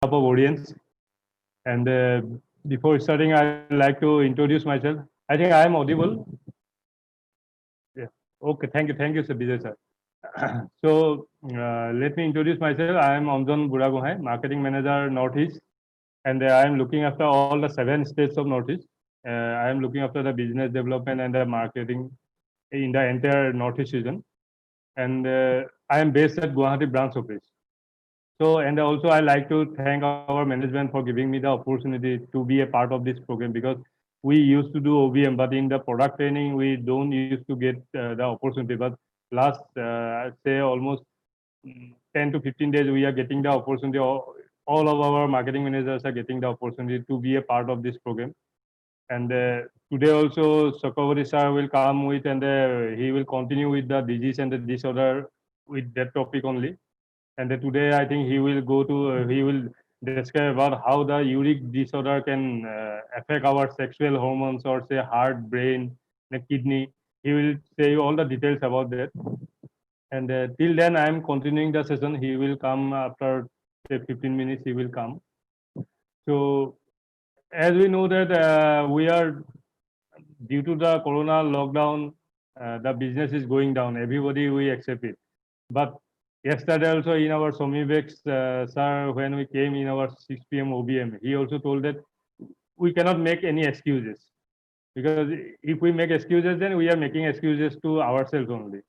of audience. And before starting, I'd like to introduce myself. I think I am audible. Yeah. Okay. Thank you, sir. Vijay sir. So let me introduce myself. I am Amjan Buragohai, Marketing Manager Northeast, and I am looking after all the 7 states of Northeast. I am looking after the business development and the marketing in the entire Northeast region. And I am based at Guwahati branch office. So, and also I like to thank our management for giving me the opportunity to be a part of this program, because we used to do OVM, but in the product training, we don't used to get the opportunity. But last, say almost 10 to 15 days, we are getting the opportunity. All of our marketing managers are getting the opportunity to be a part of this program. And today also, Chakravarti sir will come with, and he will continue with the disease and the disorder with that topic only. And today, I think he will describe about how the uric disorder can affect our sexual hormones, or say heart, brain, the kidney. He will say all the details about that. And till then, I am continuing the session. He will come after say 15 minutes. He will come. So as we know that we are, due to the corona lockdown, the business is going down. Everybody we accept it. But yesterday also in our Somibex sir, when we came in our 6 p.m. OBM, he also told that we cannot make any excuses, because if we make excuses, then we are making excuses to ourselves only.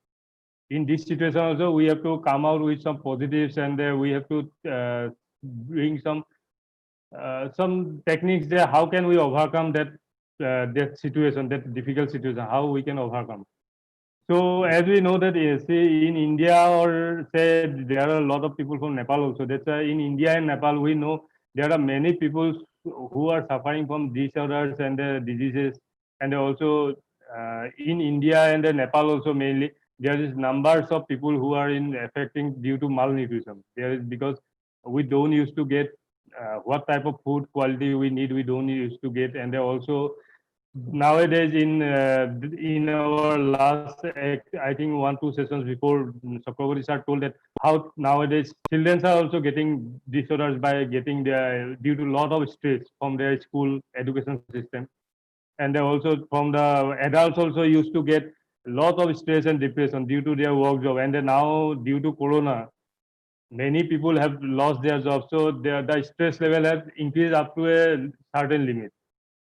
In this situation also, we have to come out with some positives, and we have to bring some techniques there. How can we overcome that situation, that difficult situation? How we can overcome? So as we know that say in India, or say there are a lot of people from Nepal also. That's why in India and Nepal we know there are many people who are suffering from disorders and diseases, and also in India and Nepal also mainly there is numbers of people who are in affecting due to malnutrition. There is, because we don't used to get what type of food quality we need. We don't used to get, and also nowadays in our last I think 1 2 sessions before, Chakravarti sir told that how nowadays children are also getting disorders by getting their, due to lot of stress from their school education system. And they also from the adults also used to get lot of stress and depression due to their work job. And then now due to corona, many people have lost their jobs, so the stress level has increased up to a certain limit.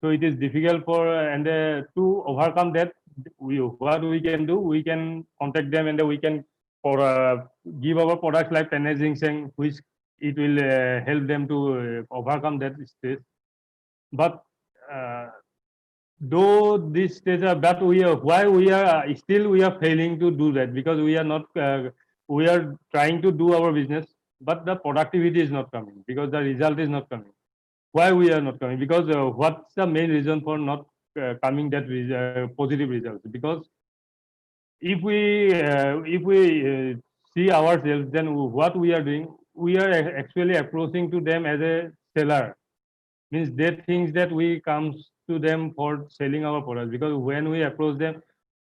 So it is difficult for, and to overcome that, what we can do, we can contact them, and we can for give our products like Penne Ginseng, which it will help them to overcome that stress. But uh, though this stage, but we are, why we are still we are failing to do that, because we are not we are trying to do our business, but the productivity is not coming, because the result is not coming. Why we are not coming? Because what's the main reason for not coming that positive results? Because if we see ourselves, then what we are doing, we are actually approaching to them as a seller. Means they think that we comes to them for selling our products, because when we approach them,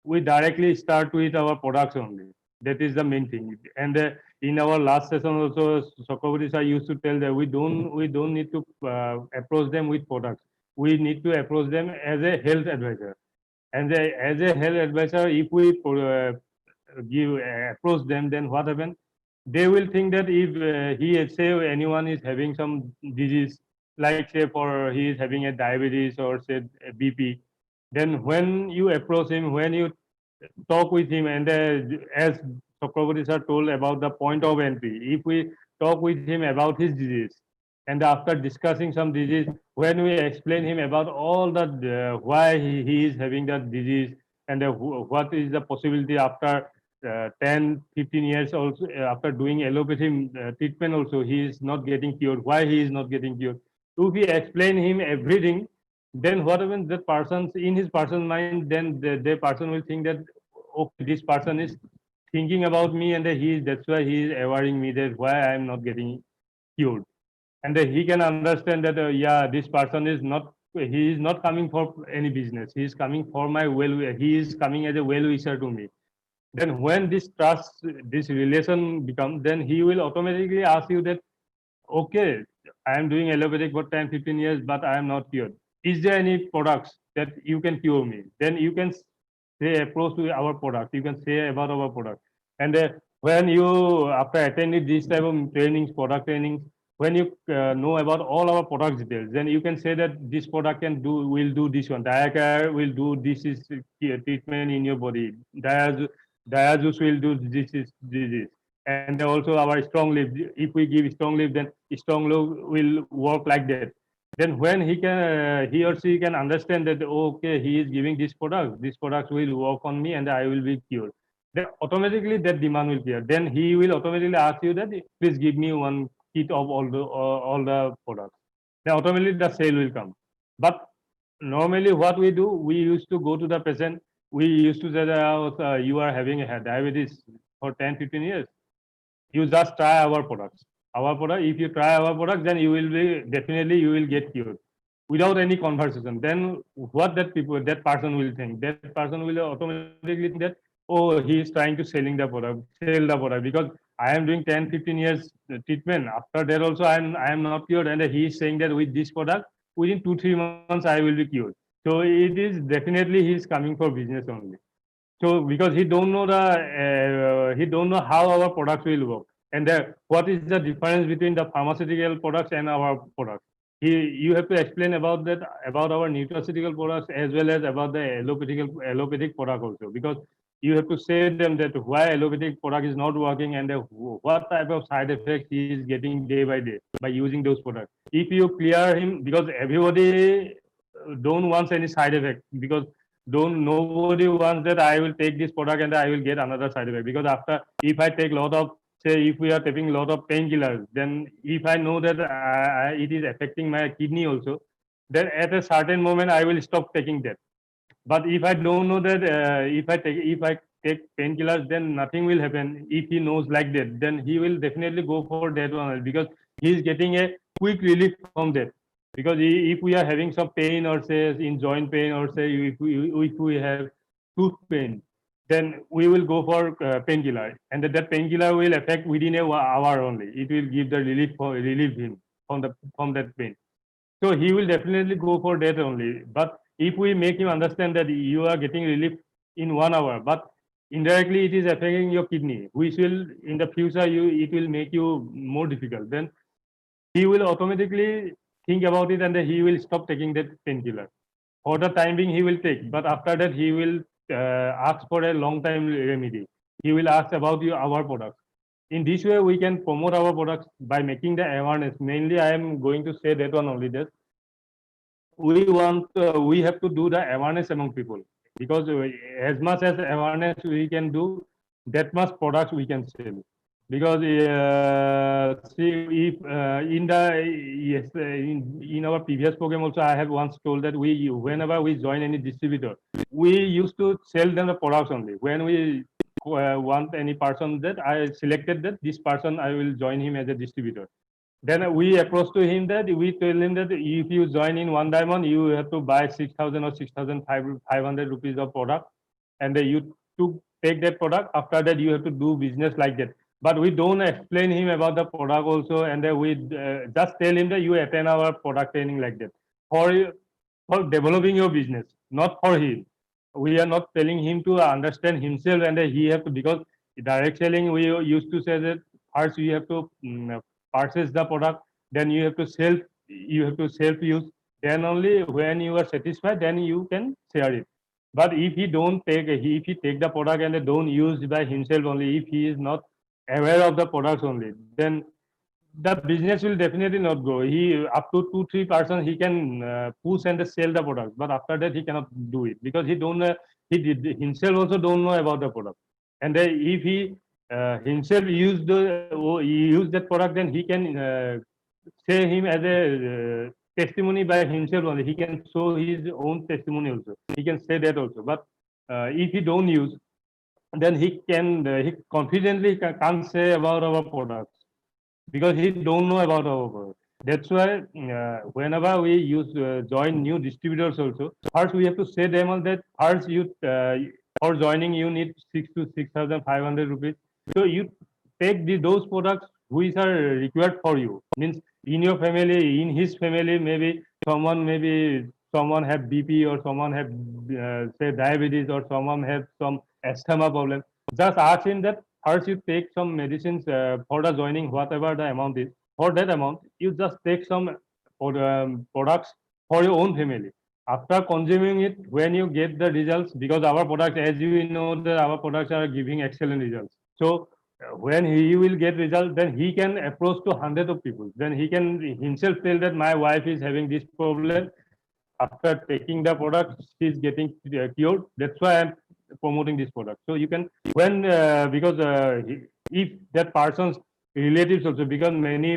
we directly start with our products only. That is the main thing. And in our last session also, Chakravarti sir used to tell that we don't need to approach them with products. We need to approach them as a health advisor. And as a health advisor, if we give approach them, then what happens? They will think that if he say anyone is having some disease, like say for he is having a diabetes or say a BP, then when you approach him, when you talk with him, and as Chakravarti sir told about the point of entry, if we talk with him about his disease, and after discussing some disease, when we explain him about all that why he is having that disease, and what is the possibility after 10 15 years also, after doing allopathy treatment also, he is not getting cured, why he is not getting cured. If we explain him everything, then what happens, that person's in his person's mind, then the person will think that okay, this person is thinking about me, and that's why he is avoiding me, that why I am not getting cured. And he can understand that yeah, this person is not, he is not coming for any business, he is coming for my well, he is coming as a well wisher to me. Then when this trust, this relation becomes, then he will automatically ask you that okay, I am doing allopathic for 10, 15 years, but I am not cured. Is there any products that you can cure me? Then you can say approach to our product. You can say about our product. And when you, after attending this type of trainings, product trainings, when you know about all our product details, then you can say that this product can do, will do this one. Diacare will do this is treatment in your body. Diazus will do this is this. And also our strong leaf. If we give strong leaf, then strong leaf will work like that. Then when he or she can understand that okay, he is giving this product, this product will work on me and I will be cured. Then automatically that demand will clear. Then he will automatically ask you that please give me one kit of all the products. Then automatically the sale will come. But normally what we do, we used to go to the patient. We used to say that you are having a diabetes for 10, 15 years. You just try our products. Our product, if you try our product, then you will be definitely you will get cured without any conversation. Then what that person will think? That person will automatically think that oh, he is trying to sell the product because I am doing 10, 15 years treatment. After that also I am not cured, and he is saying that with this product within 2, 3 months I will be cured. So it is definitely he is coming for business only. So because he don't know how our products will work and what is the difference between the pharmaceutical products and our products. You have to explain about that about our nutraceutical products as well as about the allopathic product also, because you have to say them that why allopathic product is not working and what type of side effects he is getting day by day by using those products. If you clear him, because everybody don't wants any side effect, because don't nobody wants that I will take this product and I will get another side effect, because after if I take lot of, say if we are taking a lot of painkillers, then if I know that it is affecting my kidney also, then at a certain moment I will stop taking that. But if I don't know that if I take painkillers, then nothing will happen. If he knows like that, then he will definitely go for that one because he is getting a quick relief from that. Because if we are having some pain or say in joint pain or say if we have tooth pain, then we will go for painkiller, and that painkiller will affect within a hour only. It will give the relief him from that pain. So he will definitely go for that only. But if we make him understand that you are getting relief in 1 hour, but indirectly it is affecting your kidney, which will in the future it will make you more difficult, then he will automatically think about it and he will stop taking that painkiller. For the time being, he will take, but after that, he will ask for a long time remedy. He will ask about our products. In this way, we can promote our products by making the awareness. Mainly, I am going to say that one only. That we have to do the awareness among people, because as much as awareness we can do, that much products we can sell. Because see, if in the yes in our previous program also I have once told that we whenever we join any distributor, we used to sell them the products only. When we want any person, that I selected that this person I will join him as a distributor, then we approach to him that we tell him that if you join in One Diamond, you have to buy 6,000 or 6,500 rupees of product, and you to take that product. After that, you have to do business like that. But we don't explain him about the product also, and then we just tell him that you attend our product training like that for developing your business, not for him. We are not telling him to understand himself, and he have to, because direct selling we used to say that first you have to purchase the product, then you have to self use, then only when you are satisfied, then you can share it. But if he don't take, if he take the product and don't use by himself only, if he is not aware of the products only, then the business will definitely not grow. He up to 2, 3% he can push and sell the product, but after that he cannot do it because he don't he did himself also don't know about the product. And if he himself use that product, then he can say him as a testimony by himself only. He can show his own testimony also. He can say that also. But if he don't use, then he confidently can't say about our products because he don't know about our product. That's why whenever we join new distributors also, first we have to say them all that first you for joining you need 6 to 6,500 rupees. So you take those products which are required for you. Means in your family, in his family, maybe someone have BP or someone have say diabetes or someone have some asthma problem. Just ask him that first you take some medicines for the joining, whatever the amount is. For that amount, you just take some products for your own family. After consuming it, when you get the results, because our products, as you know, that our products are giving excellent results. So when he will get result, then he can approach to hundreds of people. Then he can himself tell that my wife is having this problem. After taking the product, she's getting cured. That's why I'm promoting this product. So you can, when because if that person's relatives also, because many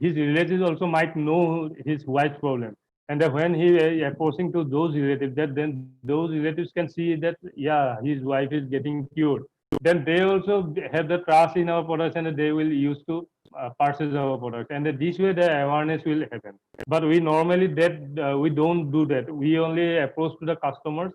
his relatives also might know his wife's problem, and when he approaching to those relatives, that then those relatives can see that yeah, his wife is getting cured. Then they also have the trust in our products, and they will use to purchase our product, and this way the awareness will happen. But we normally that we don't do that. We only approach to the customers.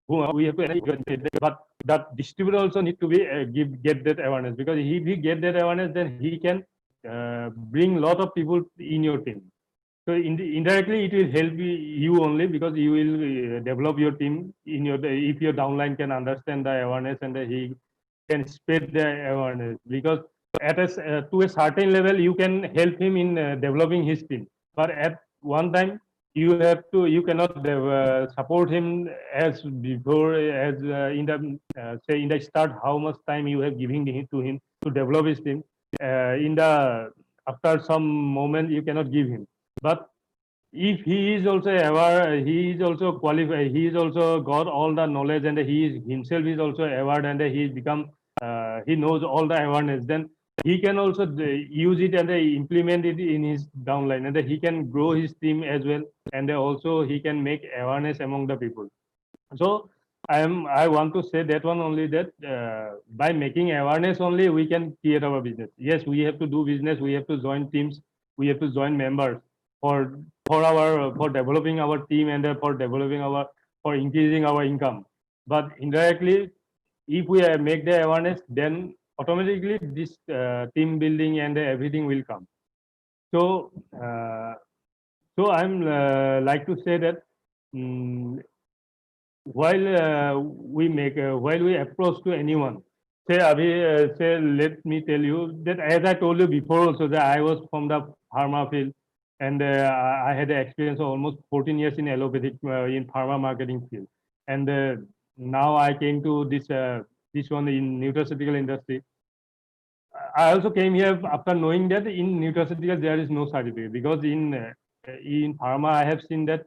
Who we have to educate, but that distributor also need to be get that awareness, because if he get that awareness, then he can bring lot of people in your team. So indirectly, it will help you only, because you will develop your team in your, if your downline can understand the awareness, and he can spread the awareness. Because to a certain level, you can help him in developing his team. But at one time, you cannot support him as before, as in the say in the start, how much time you have given to him to develop his team. In the after some moment, you cannot give him. But if he is also aware, he is also qualified, he is also got all the knowledge, and he is himself is also aware, and he become he knows all the awareness, then he can also use it and implement it in his downline, and he can grow his team as well, and also he can make awareness among the people. So I want to say that one only, that by making awareness only, we can create our business. Yes, we have to do business, we have to join teams, we have to join members for for developing our team, and for developing our, for increasing our income. But indirectly, if we make the awareness, then automatically this team building and everything will come. So uh, I'm like to say that mm while while we approach to anyone, say Abhi, say let me tell you that, as I told you before also, that I was from the pharma field, and I had an experience of almost 14 years in allopathic in pharma marketing field. And now I came to this one in nutraceutical industry. I also came here after knowing that in nutraceutical there is no side effect, because in pharma I have seen that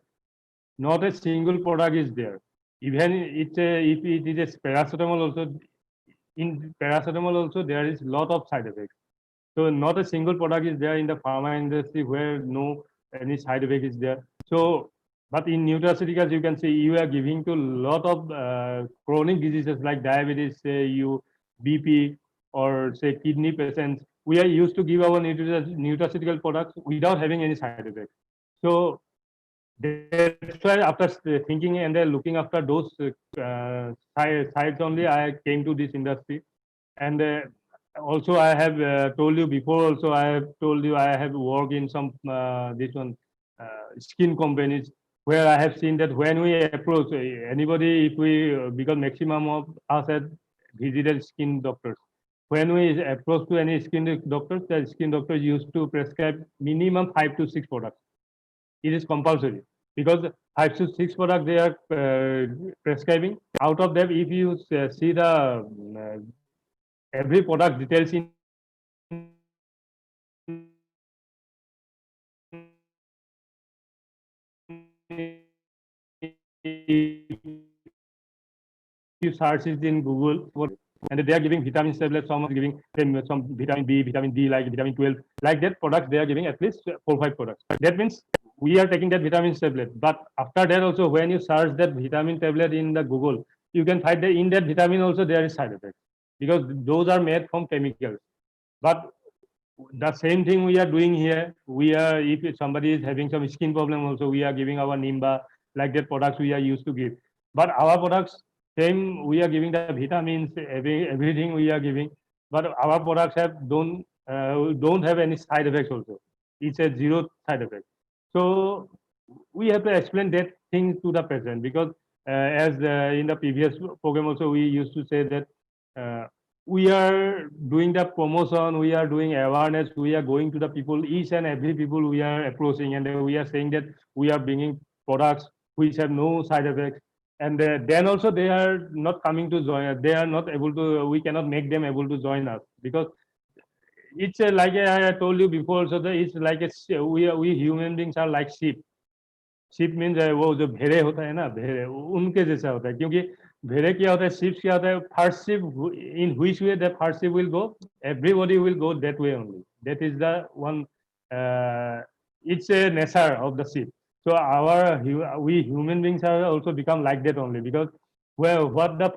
not a single product is there. Even if it is a paracetamol also, in paracetamol also there is lot of side effects. So not a single product is there in the pharma industry where no any side effect is there. So, but in nutraceuticals, you can see you are giving to lot of chronic diseases like diabetes, say you BP, or say kidney patients. We are used to give our nutraceutical products without having any side effects. So that's why after thinking and looking after those sides only, I came to this industry. And also I have told you before also, I have told you I have worked in some this one skin companies, where I have seen that when we approach anybody, if we because maximum of us have visited skin doctors. When we approach to any skin doctors, the skin doctors used to prescribe minimum 5 to 6 products. It is compulsory, because 5 to 6 products they are prescribing. Out of them, if you see the every product details in you search it in Google, and they are giving vitamin tablets, some are giving some vitamin B, vitamin D, like vitamin 12, like that products they are giving at least 4 or 5 products. That means we are taking that vitamin tablet. But after that also, when you search that vitamin tablet in the Google, you can find that in that vitamin also there is side effects, because those are made from chemicals. But the same thing we are doing here. We are, if somebody is having some skin problem also, we are giving our Nimba, like that products we are used to give. But our products, same, we are giving the vitamins, everything we are giving. But our products don't have any side effects also. It's a zero side effect. So we have to explain that thing to the patient, because as in the previous program also we used to say that we are doing the promotion, we are doing awareness, we are going to the people, each and every people we are approaching, and we are saying that we are bringing products which have no side effects. And then also they are not coming to join us. They are not able to, we cannot make them able to join us, because it's like I told you before, so it's like we human beings are like sheep. Ship means वो जो भेड़े होता है ना, भेड़े उनके जैसा होता है, क्योंकि भेड़े क्या होता है, शिप्स क्या होता है, first ship in which way the first ship will go, everybody will go that way only, that is the one, it's a nature of the sheep. So we human beings are also become like that only, because well, what the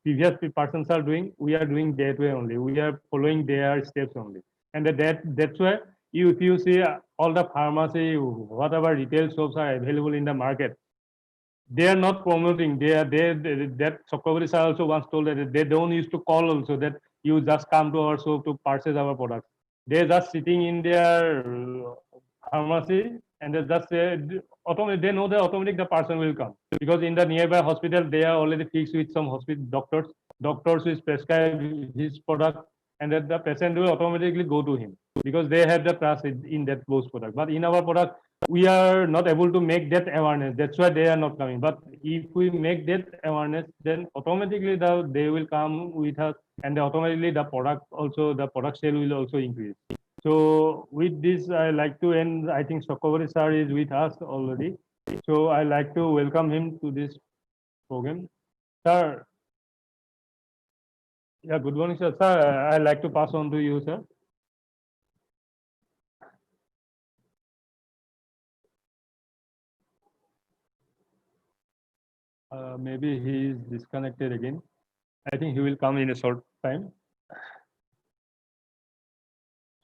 previous persons are doing, we are doing that way only, we are following their steps only. And that's why if you see all the pharmacy, whatever retail shops are available in the market, they are not promoting. That Chakravarti sir also once told that they don't used to call also that you just come to our shop to purchase our products. They're just sitting in their pharmacy, and they just say automatic. They know that automatic the person will come, because in the nearby hospital they are already fixed with some hospital doctors. Doctors will prescribe his product, and that the patient will automatically go to him, because they have the trust in that those product. But in our product, we are not able to make that awareness. That's why they are not coming. But if we make that awareness, then automatically they will come with us, and automatically the product sale will also increase. So with this, I like to end. I think Chakravarti sir is with us already. So I like to welcome him to this program. Sir, yeah, good morning, sir. Sir, I like to pass on to you, sir. Maybe he is disconnected again. I think he will come in a short time.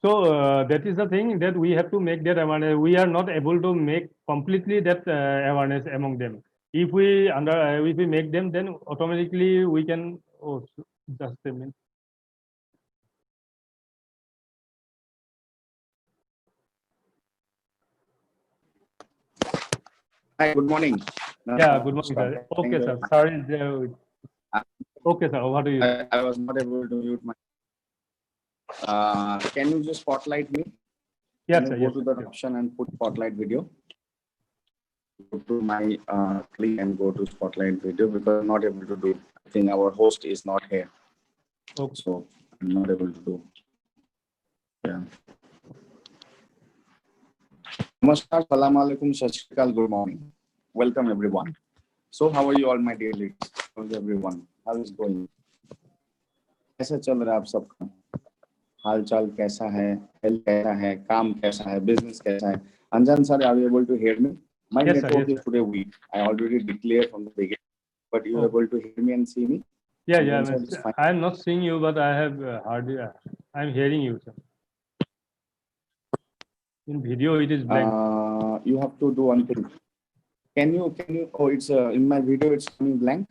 So that is the thing, that we have to make that awareness. We are not able to make completely that awareness among them. If we make them, then automatically we can. Oh, just a minute. Hi, good morning. Yeah, good morning, sir. Okay, sir. Sorry. Okay, sir. Over to you. I was not able to mute my. Can you just spotlight me? Yes, Can sir. you Yes, go to the option and put spotlight video. Go to my click and go to spotlight video, because I'm not able to do. I think our host is not here. Okay. So I'm not able to do. Yeah. Namaskar, salam alaikum, sat shri akal, good morning. Welcome everyone. So how are you all, my dear ladies? How is everyone? How is going? कैसा चल रहा है आप सबका? हाल चाल कैसा है? Health कैसा है? काम कैसा है? बिजनेस कैसा है? Anjan sir, are you able to hear me? My Yes, sir. network Yes, is today weak. I already declared from the beginning, but you are able to hear me and see me? Yeah, Anjan sir, yeah. it's fine. I am not seeing you, but I have heard you. I am hearing you, sir. In video, it is blank. You have to do one thing. Can you? Oh, it's in my video. It's coming blank.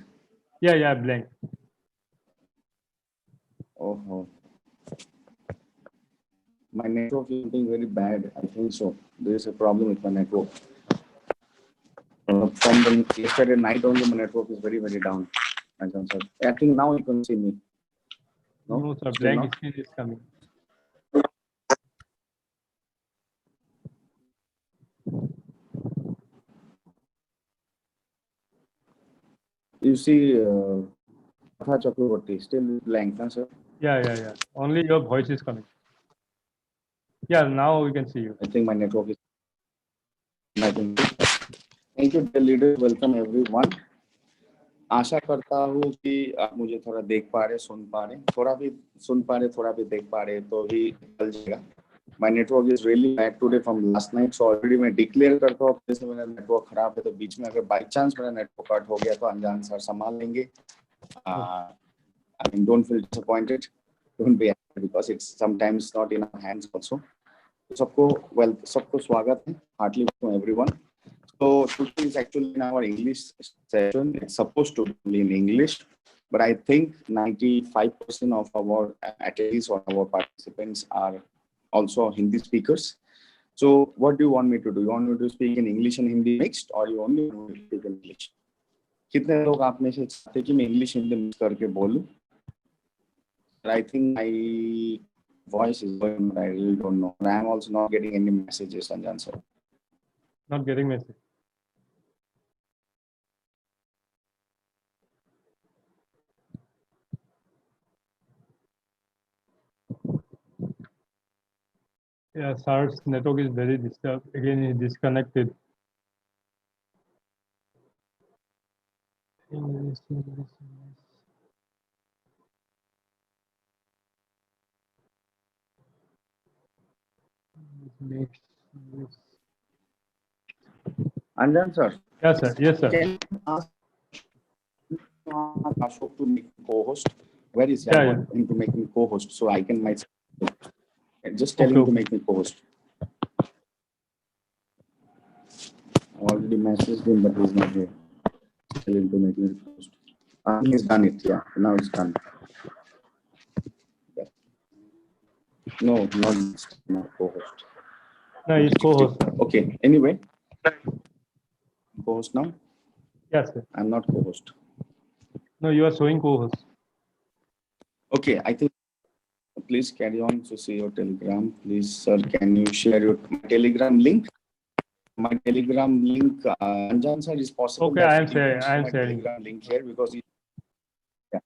Yeah, yeah, blank. Oh. My network is being very bad. I think so. There is a problem with my network. From the yesterday night only, my network is very, very down. Anjan sir, I think now you can see me. No, sir. Still Blank not? screen is coming. You see, Patha Chakravarti still blank, huh, sir? Yeah. Only your voice is coming. Yeah, now we can see you. I think my network is. Thank you, dear leaders. Welcome everyone. आशा करता हूँ कि आप मुझे थोड़ा देख पा रहे, सुन पा रहे, थोड़ा भी सुन पा रहे, थोड़ा भी देख पा रहे, तो ही चल जाएगा. My network is really bad today from last night, so already मैं declare करता हूँ जैसे मेरा network खराब है, तो बीच में अगर by chance मेरा network cut हो गया तो अंजान सर संभाल लेंगे. I mean, don't feel disappointed. Don't be because it's sometimes not in our hands also. सबको स्वागत है, heartily welcome everyone. So today is actually in our English session. It's supposed to be in English, but I think 95% of our attendees or our participants are also Hindi speakers. So what do you want me to do? You want me to speak in English and Hindi mixed, or you only want me to speak in English? कितने लोग आप में से चाहते कि मैं English Hindi mix करके बोलूं? I think my voice is going, but I really don't know. I am also not getting any messages, Anjan sir. Not getting message. Yeah, sir's network is very disturbed. Again, he disconnected. English, English, English. Mixed, English. Anjan sir. Yes, sir. Yes, sir. Can you ask Ashok to make me co-host? Where is he? Yeah, I want him to make me co-host so I can myself. Just tell Okay, him to okay. make me co-host. I already messaged him, but he's not here. Tell him to make me co-host. He's done it. Yeah, now it's done. Yeah. No, not co-host. No, he's co-host. Okay. Anyway, co-host now. Yes, sir. I'm not co-host. No, you are showing co-host. Okay, I think. Please carry on to see your Telegram. Please, sir, can you share your Telegram link? My Telegram link, Anjan sir, is possible. Okay, that I am you sharing. can I share am my sharing. Telegram link here because yeah,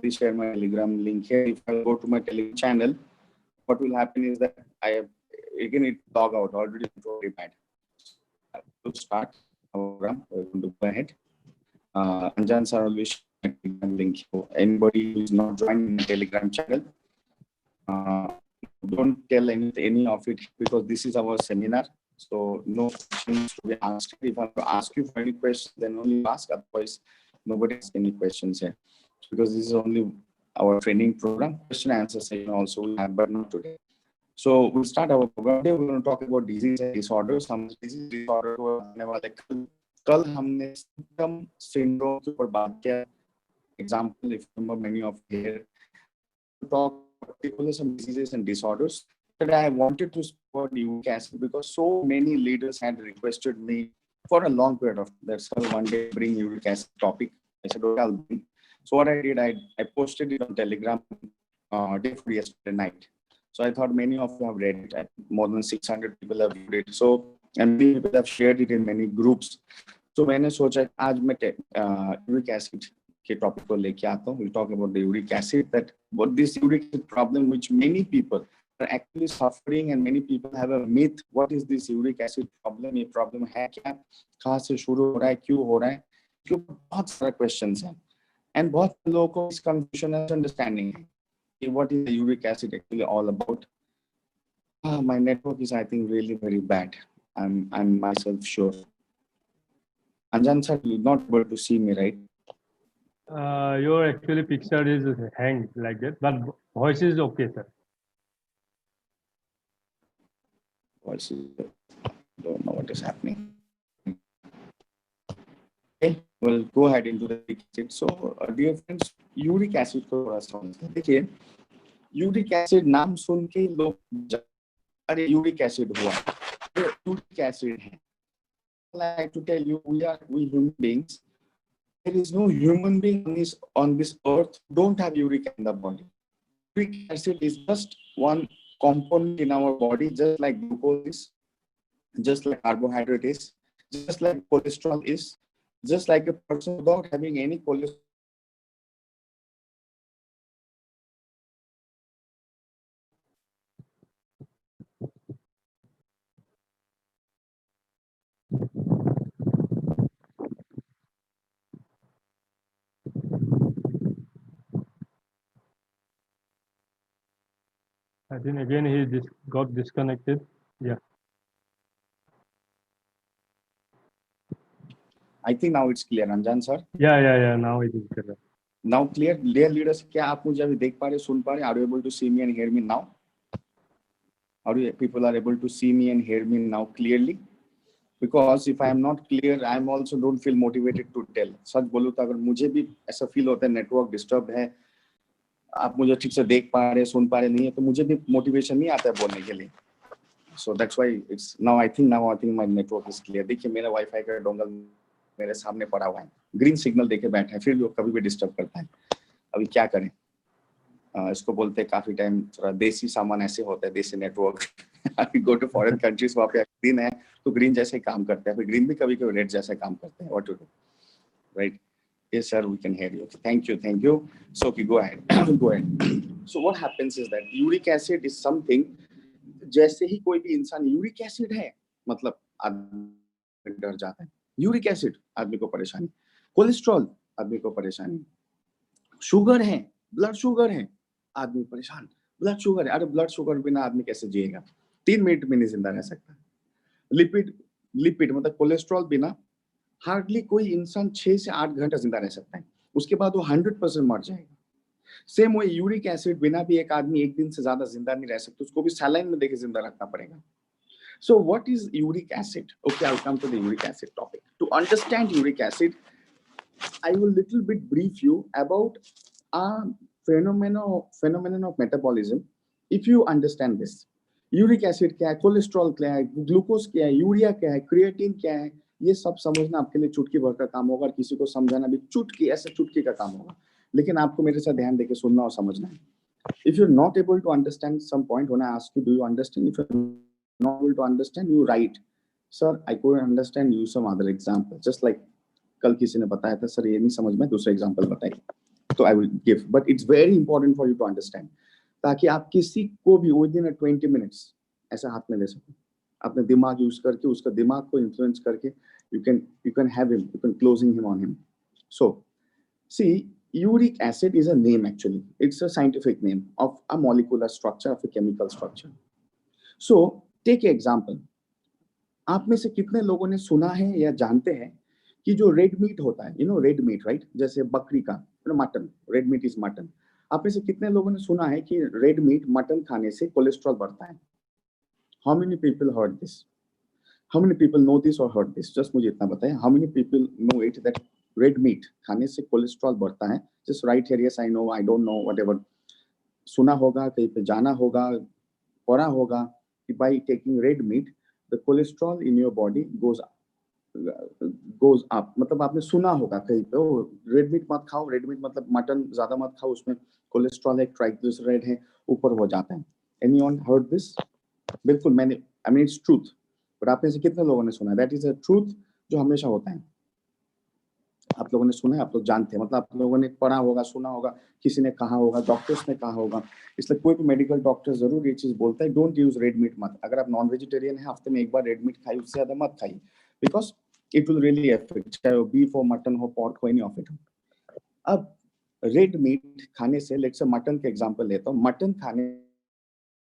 please share my Telegram link here. If I go to my Telegram channel, what will happen is that I have again it log out already. Very bad. To start our program, we're going to go ahead. Anjan sir will share my Telegram link. So anybody who is not joining my Telegram channel, don't tell any of it because this is our seminar. So no questions to be asked. If I ask you for any questions, then only ask. Otherwise, nobody asks any questions here because this is only our training program. Question and answer session also we have, but not today. So we'll start our program. Today we're going to talk about disease and disorders. हम disease disorder को आने वाले कल हमने symptom syndrome के ऊपर बात किया. Example, if you remember, many of here talk particularly some diseases and disorders. Today I wanted to speak about uric acid because so many leaders had requested me for a long period of time. That's how one day bring uric acid topic. I said, okay, I'll bring. So what I did, I posted it on Telegram day before yesterday night. So I thought many of you have read it. More than 600 people have read it. So and many people have shared it in many groups. So मैंने सोचा आज मैं uric acid के topic को लेके आता हूँ. We'll talk about the uric acid, that what this uric acid problem which many people are actually suffering and many people have a myth. What is this uric acid problem? ये problem है क्या? कहाँ से शुरू हो रहा है? क्यों हो रहा है? क्यों बहुत सारे questions हैं and बहुत लोगों को इस confusion and understanding है कि what is the uric acid actually all about. My network is I think really very bad. I'm myself sure. Anjan sir, you're not able to see me, right? Your actually picture is hanged like that, but voice is okay, sir. Voice is, don't know what is happening. Okay, we'll go ahead into the uric acid. So, dear friends, uric acid को थोड़ा समझते हैं. देखिए, uric acid नाम सुन के लोग अरे uric acid हुआ, uric acid है. I like to tell you, we human beings. There is no human being on this earth who don't have uric in the body. Uric acid is just one component in our body, just like glucose is, just like carbohydrate is, just like cholesterol is, just like a person without having any cholesterol. I think again he got disconnected. Yeah. I think now it's clear, Anjan sir. Yeah. Now it is clear. Now clear dear leaders, क्या आप मुझे अभी देख पा रहे, सुन पा रहे? Are you able to see me and hear me now? Are you people are able to see me and hear me now clearly? Because if I am not clear, I am also don't feel motivated to tell. सच बोलूं तो अगर मुझे भी ऐसा feel होता है network disturb है, आप मुझे ठीक से देख पा रहे, सुन पा रहे नहीं है, तो मुझे भी मोटिवेशन नहीं आता है बोलने के लिए. So that's why it's now I think my network is clear. देखिए मेरा वाईफाई का डोंगल मेरे सामने पड़ा हुआ है, ग्रीन सिग्नल देके बैठा है, फिर भी वो कभी भी डिस्टर्ब करता है. अभी क्या करें? इसको बोलते हैं काफी टाइम थोड़ा देसी सामान ऐसे होता है, देसी नेटवर्क. अभी गो टू फॉरेन कंट्रीज, वहाँ पे ग्रीन है तो ग्रीन जैसे काम करते हैं, फिर ग्रीन भी कभी कभी रेड जैसे काम करते हैं. What to do, right? Yes sir, we can hear you. Thank you. So okay, go ahead. So what happens is that uric acid is something, जैसे ही कोई भी इंसान यूरिक एसिड है मतलब आदमी डर जाता है. यूरिक एसिड आदमी को परेशानी, कोलेस्ट्रॉल आदमी को परेशानी, शुगर है, ब्लड शुगर है, आदमी परेशान. ब्लड शुगर है, अरे ब्लड शुगर बिना आदमी कैसे जिएगा? 3 मिनट में नहीं जिंदा रह सकता. लिपिड मतलब कोलेस्ट्रॉल बिना हार्डली कोई इंसान 6 से 8 घंटा जिंदा रह सकता है, उसके बाद वो 100% मर जाएगा. सेम वही यूरिक एसिड बिना भी एक आदमी एक दिन से ज्यादा जिंदा नहीं रह सकता, उसको भी सलाइन में देके जिंदा रखना पड़ेगा. So what is uric acid? Okay, I'll come to the uric acid topic. To understand uric acid, I will little bit brief you about a phenomenon of metabolism. If you understand this, uric acid क्या है, cholesterol क्या है, glucose क्या है, urea क्या है, creatine क्या है, ये सब समझना आपके लिए चुटकी भर का काम होगा, और किसी को समझाना भी चुटकी का काम होगा. लेकिन आपको मेरे साथ ध्यान देके सुनना और समझना है. If you're not able to understand some point, when I ask you, do you understand? If you're not able to understand, you write, sir, I couldn't understand, use some other example. Just like कल किसी ने बताया था, sir ये नहीं समझ में, दूसरा एग्जांपल बताइए, तो I will give. But it's very important for you to understand, ताकि आप किसी को भी within 20 minutes ऐसा हाथ में ले सको, अपने दिमाग यूज करके, उसका दिमाग को इन्फ्लुएंस करके, you can have him, you can closing him on him. So see, uric acid is a name actually. It's a scientific name of a molecular structure, of a chemical structure. So take an example. आप में से कितने लोगों ने सुना है या जानते हैं कि जो रेड मीट होता है, you know red meat, right? जैसे बकरी का mutton, red meat is mutton. आप में से कितने लोगों ने सुना है कि रेड मीट मटन खाने से कोलेस्ट्रॉल बढ़ता है? How many people heard this? How many people know this or heard this? Just मुझे इतना बताएं. How many people know it that red meat खाने से कोलेस्ट्रॉल बढ़ता है? Just right here, yes I know, I don't know, whatever. सुना होगा, कहीं पे जाना होगा, पढ़ा होगा कि by taking red meat the cholesterol in your body goes up. मतलब आपने सुना होगा कहीं पे, ओ रेड मीट मत खाओ, रेड मीट मतलब मटन ज्यादा मत खाओ, उसमें कोलेस्ट्रॉल है, ट्राइग्लिसराइड है, ऊपर हो जाता है. Anyone heard this? बिल्कुल, मैंने, I mean its truth. But आप में से कितने लोगों ने सुना? दैट इज अ ट्रूथ जो हमेशा होता है. आप लोगों ने सुना है, आप लोग जानते हैं, मतलब आप लोगों ने पढ़ा होगा, सुना होगा, किसी ने कहा होगा, डॉक्टर्स ने कहा होगा. इसलिए कोई भी मेडिकल डॉक्टर जरूर ये चीज बोलता है, डोंट यूज रेड मीट मत. अगर आप नॉन वेजिटेरियन है, हफ्ते में एक बार रेड मीट खाइए, उससे ज्यादा मत खाइए, because it will really affect, चाहे वो बीफ हो, मटन हो, पोर्क हो, एनी ऑफ इट हो. अब रेड मीट खाने से, लेट्स से मटन के एग्जांपल लेता हूँ, मटन खाने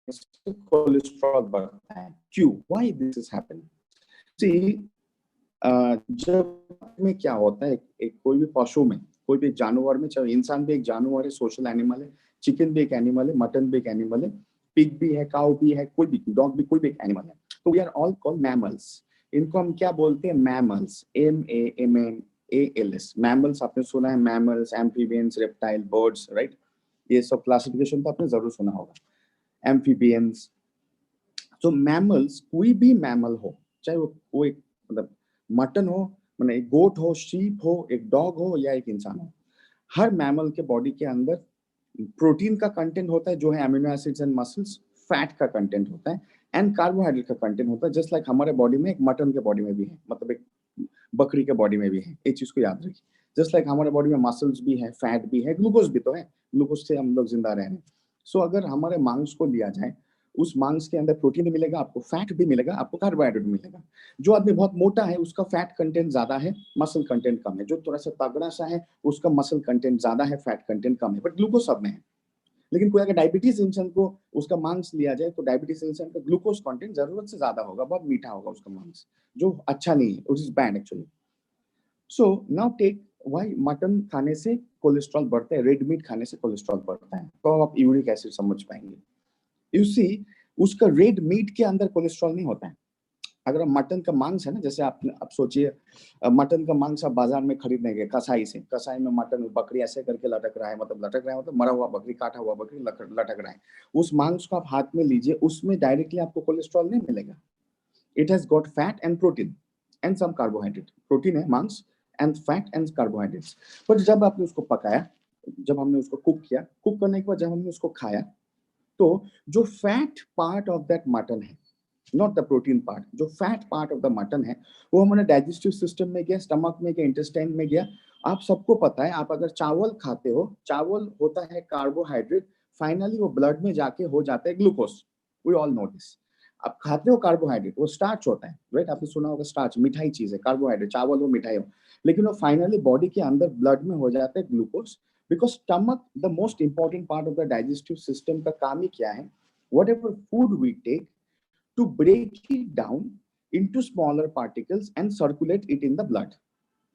से कोलेस्ट्रॉल बढ़ता है. क्यों? Why this is happening? See, जब में क्या होता है, एक कोई भी पशु में, कोई भी जानवर में, चाहे इंसान भी एक जानवर है, सोशल एनिमल है, चिकन भी एक एनिमल है, मटन भी एक एनिमल है, पिग भी है, काउ भी है, कोई भी डॉग भी, कोई भी एक एनिमल है. तो we are all called mammals. इनको हम क्या बोलते हैं? मैमल्स. MAMMALS. मैमल्स आपने सुना है, mammals, amphibians, reptile, birds, right? ये सब क्लासिफिकेशन तो आपने जरूर सुना होगा. एम्फीबियंस. तो मैमल्स, कोई भी मैमल हो, चाहे वो एक मतलब मटन हो, मतलब एक गोट हो, शीप हो, एक डॉग हो, या एक इंसान हो, हर मैमल के बॉडी के अंदर प्रोटीन का कंटेंट होता है जो है amino acids and muscles, fat का कंटेंट होता है, एंड कार्बोहाइड्रेट का कंटेंट होता है. जस्ट लाइक हमारे बॉडी में, एक मटन के बॉडी में भी है, मतलब एक बकरी के बॉडी में भी है. एक चीज को याद रखिए, जस्ट लाइक हमारे बॉडी में मसल्स भी है, फैट भी है, ग्लूकोज भी तो है, ग्लूकोज से हम लोग जिंदा रह रहे हैं. सो अगर हमारे मांस को लिया जाए, उस मांस के अंदर प्रोटीन भी मिलेगा आपको, फैट भी मिलेगा आपको, कार्बोहाइड्रेट भी मिलेगा. जो आदमी बहुत मोटा है उसका फैट कंटेंट ज्यादा है, मसल कंटेंट कम है. जो थोड़ा सा तगड़ा सा है उसका मसल कंटेंट ज्यादा है, फैट कंटेंट कम है, बट ग्लूकोज सब में है. लेकिन कोई अगर डायबिटीज इंसान को उसका मांस लिया जाए, तो डायबिटीज इंसान का ग्लूकोज कंटेंट जरूरत से ज्यादा होगा, बहुत मीठा होगा उसका मांस, जो अच्छा नहीं है, which is bad actually. So now take why mutton खाने से कोलेस्ट्रॉल बढ़ता है, रेड मीट खाने से कोलेस्ट्रॉल बढ़ता है, तो आप यूरिक एसिड समझ पाएंगे। यू सी, उसका रेड मीट के अंदर कोलेस्ट्रॉल नहीं होता है। अगर मटन का मांस है ना, जैसे आप सोचिए मटन का मांस आप बाजार में खरीदने गए कसाई से, कसाई में मटन बकरी ऐसे करके लटक रहा है, मतलब मरा हुआ बकरी, काटा हुआ बकरी लटक रहा है। उस मांस को आप हाथ में लीजिए, उसमें डायरेक्टली आपको कोलेस्ट्रॉल नहीं मिलेगा। It has got fat and protein and some carbohydrate. Protein है मांस एंड फैट एंड कार्बोहाइड्रेट्स। पर जब आपने उसको पकाया, जब हमने उसको कुक किया, कुक करने के बाद जब हमने उसको खाया, तो जो fat part of that mutton है, नॉट द प्रोटीन पार्ट, जो fat part of the mutton है, वो हमारे डाइजेस्टिव सिस्टम में गया, स्टमक में गया, इंटेस्टाइन में गया। आप सबको पता है, आप अगर चावल खाते हो, चावल होता है कार्बोहाइड्रेट, फाइनली वो ब्लड में जाके हो जाता है glucose. We all know this. आप खाते हो कार्बोहाइड्रेट, वो स्टार्च होता है, राइट? आपने सुना होगा स्टार्च मिठाई चीज है, कार्बोहाइड्रेट चावल वो मिठाई हो, लेकिन वो फाइनली बॉडी के अंदर ब्लड में हो जाता है glucose. Because stomach the most important part of the digestive system का काम ही क्या है? Whatever food we take, to break it down into smaller particles and circulate it in the blood.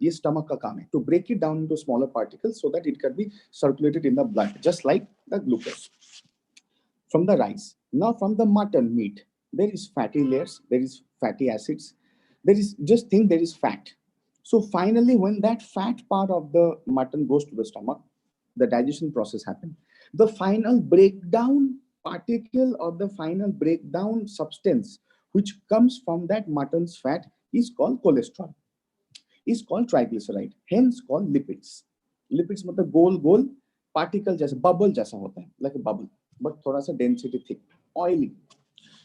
ये stomach का काम है, to break it down into smaller particles so that it can be circulated in the blood, just like the glucose from the rice. Now from the mutton meat, there is fatty layers, there is fatty acids, there is, just think, there is fat. So finally, when that fat part of the mutton goes to the stomach, the digestion process happens. The final breakdown particle or the final breakdown substance which comes from that mutton's fat is called cholesterol, is called triglyceride, hence called lipids. Lipids मतलब गोल गोल particle जैसे, bubble जैसा होता है, like bubble, but थोड़ा सा density thick, oily.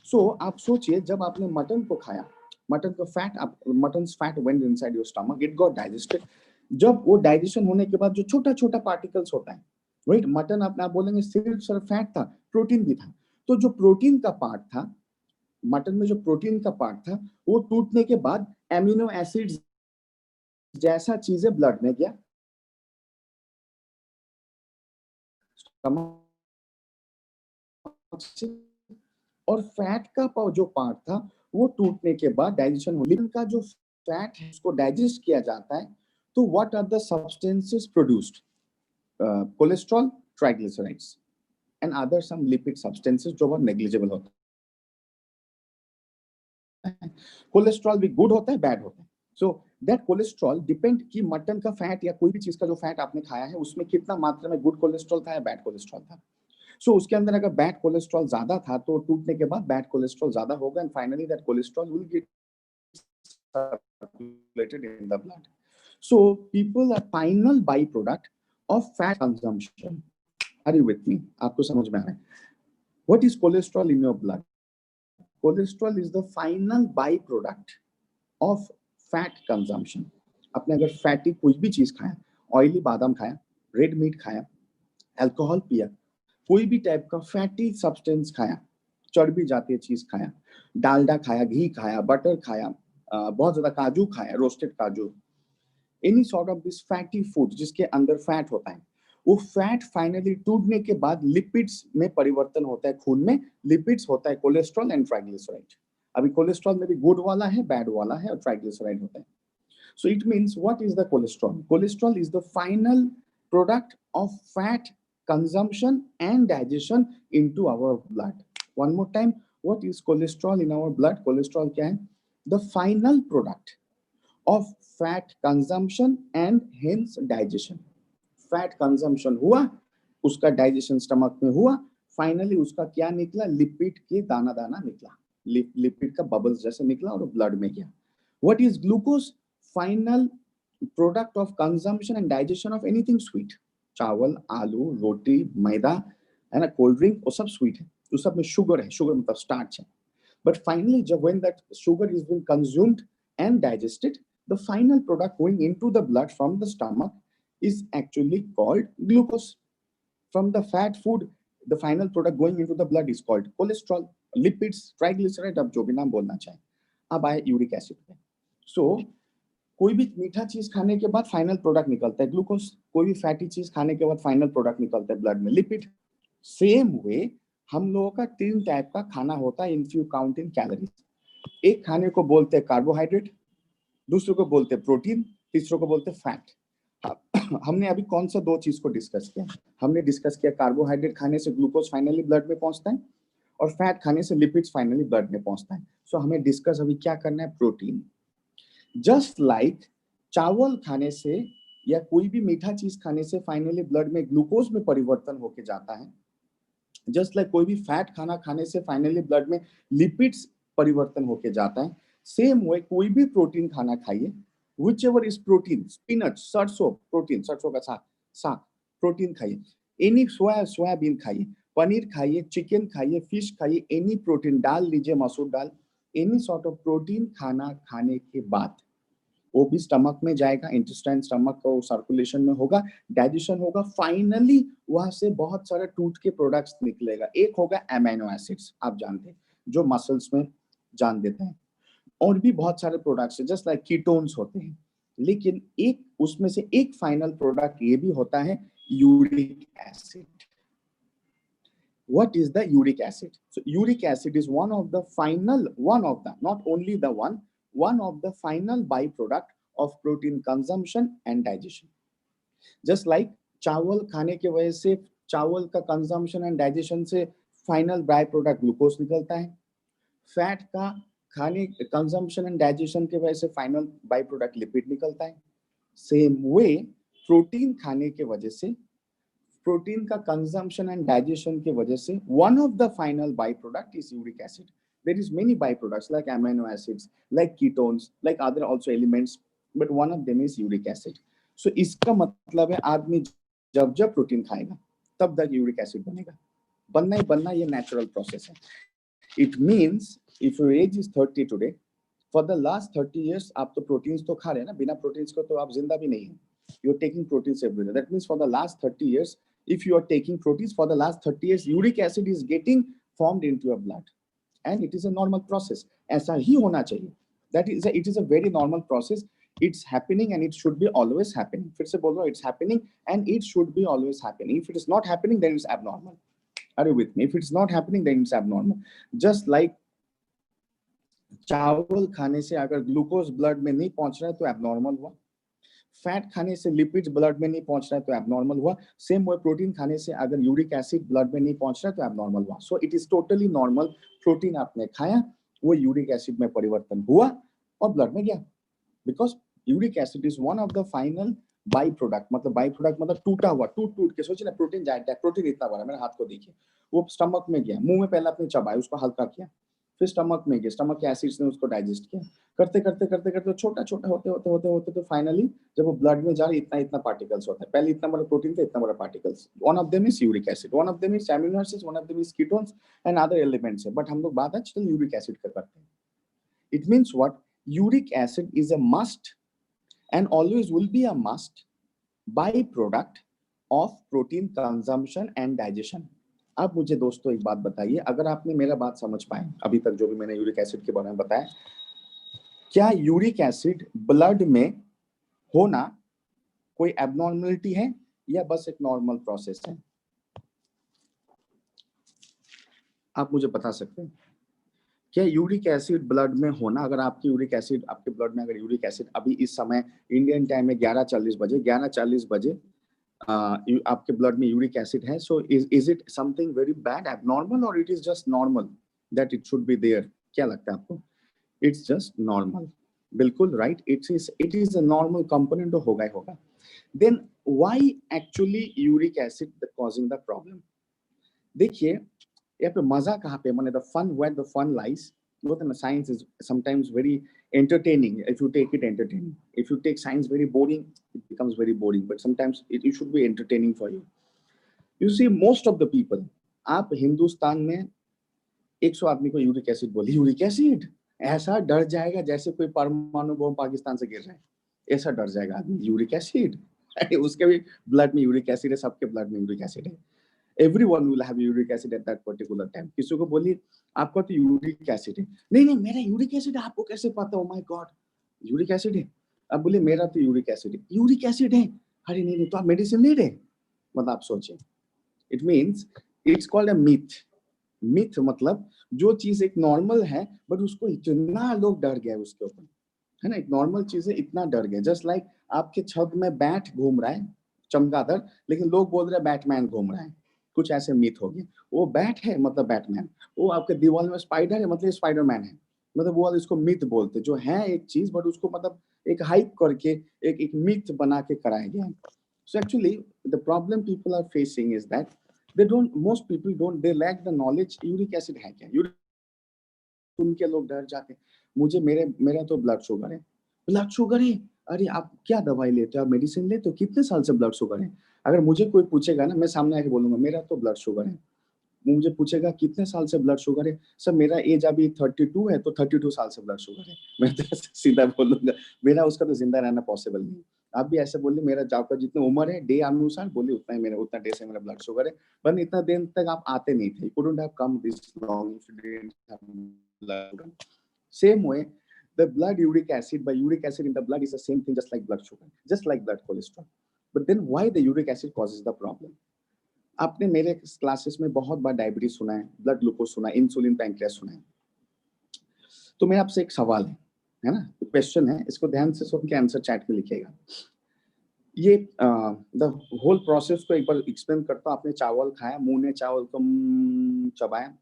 सो आप सोचिए, जब आपने मटन को खाया, मटन का fat, mutton fat went inside your stomach, it got digested. जब वो डाइजेशन होने के बाद जो छोटा छोटा पार्टिकल्स होता है, राइट? मटन आप बोलेंगे सिर्फ फैट था, प्रोटीन भी था। तो जो प्रोटीन का पार्ट था, मटन में जो प्रोटीन का पार्ट था, वो टूटने के बाद एमिनो एसिड्स जैसा चीजें ब्लड में गया, और फैट का जो पार्ट था वो टूटने के बाद डाइजेशन होने का जो फैट है उसको डाइजेस्ट किया जाता है। तो what are the substances produced? Cholesterol, triglycerides and other some lipid substances जो बहुत नेग्लिजिबल होता है। कोलेस्ट्रॉल भी गुड होता है, बैड होता है। सो दैट कोलेस्ट्रॉल डिपेंड कि मटन का फैट या कोई भी चीज का जो फैट आपने खाया है उसमें कितना मात्रा में गुड कोलेस्ट्रॉल था या बैड कोलेस्ट्रॉल था। सो उसके अंदर अगर बैड कोलेस्ट्रॉल ज्यादा था तो टूटने के बाद बैड कोलेस्ट्रॉल ज्यादा होगा, and finally that cholesterol will get circulated in the blood. So people are final byproduct of fat consumption. Are you with me? आपको समझ में आ रहा है? What is cholesterol in your blood? Cholesterol is the final byproduct of fat consumption. आपने अगर fatty कोई भी चीज खाया, ऑयली बादाम खाया, रेड मीट खाया, अल्कोहल पिया, कोई भी टाइप का फैटी सब्सटेंस खाया, चर्बी जातीय चीज खाया, डालडा खाया, घी खाया, बटर खाया, बहुत ज्यादा काजू खाया, रोस्टेड काजू, any sort of this fatty food जिसके अंदर फैट होता है, वो फैट फाइनली टूटने के बाद लिपिड्स में परिवर्तन होता है, खून में लिपिड्स होता है, कोलेस्ट्रॉल एंड ट्राइग्लिसराइड। अभी कोलेस्ट्रॉल में भी गुड वाला है, बैड वाला है, और ट्राइग्लिसराइड होता है। So it means, what is the cholesterol? Cholesterol is the final product of fat consumption and digestion into our blood. One more time, what is cholesterol in our blood? Cholesterol क्या है? The final product of fat consumption and hence digestion. Fat consumption हुआ, उसका digestion stomach में हुआ, finally उसका क्या निकला? Lipid के दाना दाना निकला, लिपिड का बबल्स जैसे निकला और ब्लड में गया। What is glucose? Final product of consumption and digestion of anything sweet. चावल, आलू, रोटी, मैदा, है ना, कोल्ड ड्रिंक, वो सब स्वीट है, उस सब में शुगर है, शुगर मतलब स्टार्च है। But finally, when that sugar is being consumed and digested, the final product going into the blood from the stomach is actually called glucose. From the fat food, the final product going into the blood is called cholesterol, lipids, triglyceride, अब जो भी नाम बोलना चाहे। अब आए uric acid पे। So कोई भी मीठा चीज खाने के बाद फाइनल प्रोडक्ट निकलता है ग्लूकोज, कोई भी फैटी चीज खाने के बाद फाइनल प्रोडक्ट निकलता है ब्लड में लिपिड। सेम वे हम लोगों का 3 टाइप का खाना होता है if you count in calories. एक खाने को बोलते हैं कार्बोहाइड्रेट, दूसरे को बोलते हैं प्रोटीन, तीसरे को बोलते हैं फैट। हमने अभी कौन सा 2 चीज को डिस्कस किया? हमने डिस्कस किया कार्बोहाइड्रेट खाने से ग्लूकोज फाइनली ब्लड में पहुंचता है और फैट खाने से लिपिड्स फाइनली ब्लड में पहुंचता है। सो हमें डिस्कस अभी क्या करना है? प्रोटीन। जस्ट लाइक चावल खाने से या कोई भी मीठा चीज खाने से फाइनली ब्लड में ग्लूकोज में परिवर्तन होके जाता है, जस्ट लाइक कोई भी फैट खाना खाने से फाइनली ब्लड में लिपिड्स परिवर्तन होके जाता है, सेम वे कोई भी प्रोटीन खाना खाइए, whichever is protein, spinach, सरसों प्रोटीन, सरसों का साग प्रोटीन खाइए, एनी सोयाबीन खाइए, पनीर खाइए, चिकन खाइए, फिश खाइए, एनी प्रोटीन, दाल लीजिए, मसूर दाल, एनी सॉर्ट ऑफ प्रोटीन खाना खाने के बाद वो भी स्टमक में जाएगा, इंटेस्टाइन स्टमक को सर्कुलेशन में होगा, डाइजेशन होगा, फाइनली वहां से बहुत सारे टूट के प्रोडक्ट्स निकलेगा। एक होगा एमिनो एसिड्स, आप जानते हैं, जो मसल्स में जान देते हैं, और भी बहुत सारे प्रोडक्ट्स हैं जस्ट लाइक कीटोन्स होते हैं, लेकिन एक उसमें से एक फाइनल प्रोडक्ट ये भी होता है uric acid. What is the uric acid? So uric acid is one of the, not only the one of the final byproduct of protein consumption and digestion. Just like चावल खाने के वजह से चावल का कंजम्पशन एंड डाइजेशन से final by product glucose निकलता है, फैट का खाने कंजम्पशन एंड डाइजेशन के वजह से फाइनल बाय प्रोडक्ट लिपिड निकलता है। सेम वे प्रोटीन खाने के वजह से, प्रोटीन का कंजम्पशन एंड डाइजेशन के वजह से one of the final by product is uric acid. There is many by products like amino acids, like ketones, like other also elements, but one of them is uric acid. So इसका मतलब है आदमी जब जब protein खाएगा तब तक uric acid बनेगा, बनना ही बनना, ये नेचुरल प्रोसेस है। It means if your age is 30 today, for the last 30 years आप तो प्रोटीन्स तो खा रहे हैं ना, बिना प्रोटीन्स को तो आप जिंदा भी नहीं है। You are taking proteins every day, that means for the last 30 years, if you are taking proteins for the last 30 years, uric acid is getting formed into your blood, and it is a normal process. ऐसा ही होना चाहिए, it is a very normal process. It's happening and it should be always happening. फिर से बोल रहा हूँ, it's happening and it should be always happening. If it is not happening, then it's abnormal. Are you with me? If it's not happening, then it's abnormal. Just like चावल खाने से अगर glucose blood में नहीं पहुंच रहा है तो एबनॉर्मल हुआ, फैट खाने से लिपिड्स ब्लड में नहीं पहुंच रहा है तो एबनॉर्मल हुआ, सेम वे प्रोटीन खाने से अगर यूरिक एसिड ब्लड में नहीं पहुंच रहा है तो एबनॉर्मल हुआ। सो it is totally normal. Protein आपने खाया, वो यूरिक एसिड में परिवर्तन हुआ और ब्लड में गया, because uric acid is one of the final by product. मतलब बाई प्रोडक्ट मतलब टूटा हुआ, टूट के, सोचिए ना प्रोटीन जाता है, प्रोटीन इतना बड़ा, मेरे हाथ को देखिए, वो स्टमक में गया, मुंह में पहले आपने चबाया, उसको हल्का किया, फिर स्टमक में गया, स्टमक के एसिड्स ने उसको डाइजेस्ट किया, करते करते करते करते छोटा छोटा होते होते होते होते तो फाइनली जब वो ब्लड में जा रहा है इतना इतना पार्टिकल्स होता है। पहले इतना बड़ा प्रोटीन था, इतना बड़ा particles. One of them is uric acid, one of them is amino acids, one of them is ketones and other elements है, बट हम लोग बात आज यूरिक एसिड का करते हैं। It means what? Uric acid is a must and always will be a must byproduct of protein consumption and digestion. अब मुझे दोस्तों एक बात बताइए, अगर आपने मेरा बात समझ पाए अभी तक, जो भी मैंने यूरिक एसिड के बारे में बताया, क्या यूरिक एसिड ब्लड में होना कोई एबनॉर्मलिटी है या बस एक नॉर्मल प्रोसेस है? आप मुझे बता सकते हैं क्या यूरिक एसिड ब्लड में होना, अगर आपकी यूरिक एसिड आपके ब्लड में, अगर यूरिक एसिड अभी इस समय इंडियन टाइम में 11:40 बजे आपके ब्लड में यूरिक एसिड है, so is it something very bad, abnormal, और it is just normal that it should be there? क्या लगता है आपको? इट्स जस्ट नॉर्मल, बिल्कुल right, it is a normal component, तो होगा ही होगा। Then why actually uric acid causing the problem? देखिए यहाँ पे मजा कहाँ पे, माने the fun, where the fun lies. Both in the science is sometimes very entertaining if you take it entertaining. If you take science very boring, it becomes very boring. But sometimes it should be entertaining for you. You see, most of the people, आप हिंदुस्तान में 100 आदमी को uric acid बोले, uric acid, ऐसा डर जाएगा जैसे कोई परमाणु बम पाकिस्तान से गिर रहा है, ऐसा डर जाएगा आदमी। यूरिक एसिड उसके भी ब्लड में यूरिक एसिड है, सबके ब्लड में यूरिक एसिड है। Everyone will have uric acid at that particular time. किसी को बोलिए आपका तो यूरिक एसिड है, नहीं मेरा यूरिक एसिड है, आपको कैसे पता? Oh my God, uric acid है। अब बोले मेरा तो यूरिक एसिड है, यूरिक एसिड है, अरे नहीं तो आप मेडिसिन ले रहे। मतलब आप सोचिए, it means it's called a myth. Myth मतलब जो चीज एक नॉर्मल है बट उसको इतना लोग डर गए उसके ऊपर, है ना, एक नॉर्मल चीज है, इतना डर गए। जस्ट लाइक आपके छत में बैट घूम रहा है चमगादड़, लेकिन लोग बोल रहे हैं बैटमैन घूम रहा है, कुछ ऐसे मिथ हो गए। वो बैट है मतलब बैटमैन, वो आपके दीवार में स्पाइडर है मतलब स्पाइडरमैन है, मतलब वो वाले इसको मिथ बोलते, जो है एक चीज बट उसको मतलब एक हाइप करके एक मिथ बना के कराया गया है। So actually the problem people are facing is that they don't, most people don't, they lack the knowledge uric acid है क्या। सुन के लोग डर जाते हैं। मुझे मेरा तो ब्लड शुगर है। ब्लड शुगर है? अरे आप क्या दवाई लेते हो, आप मेडिसिन लेते हो, कितने साल से ब्लड शुगर है? अगर मुझे कोई पूछेगा ना, मैं सामने आके बोलूंगा मेरा तो ब्लड शुगर है। मुझे पूछेगा कितने साल से ब्लड शुगर है, सर मेरा एज अभी 32 है, तो 32 साल से ब्लड शुगर है। मैं तो ऐसे सीधा बोलूंगा, मेरा उसका तो जिंदा रहना पॉसिबल नहीं। आप भी ऐसे बोलिए मेरा आपका जितनी उम्र है डे अनुसार बोलिए उतना ही मेरा, उतना डे से मेरा ब्लड शुगर है। पर इतना दिन तक आप आते नहीं थे, couldn't have come this long if you didn't have blood sugar. Same way, the blood uric acid, by uric acid in the blood is the same thing, just like blood sugar, just like blood cholesterol. But then why the uric acid causes the problem? आपने मेरे classes में बहुत बार diabetes सुना है, blood glucose सुना है, insulin pancreas सुना है। तो मेरा आपसे एक सवाल है ना, क्वेश्चन है, इसको ध्यान से सुन के आंसर चैट में लिखिएगा। ये द होल प्रोसेस को एक बार एक्सप्लेन करता हूँ। आपने चावल खाया, मुंह ने चावल को चबाया,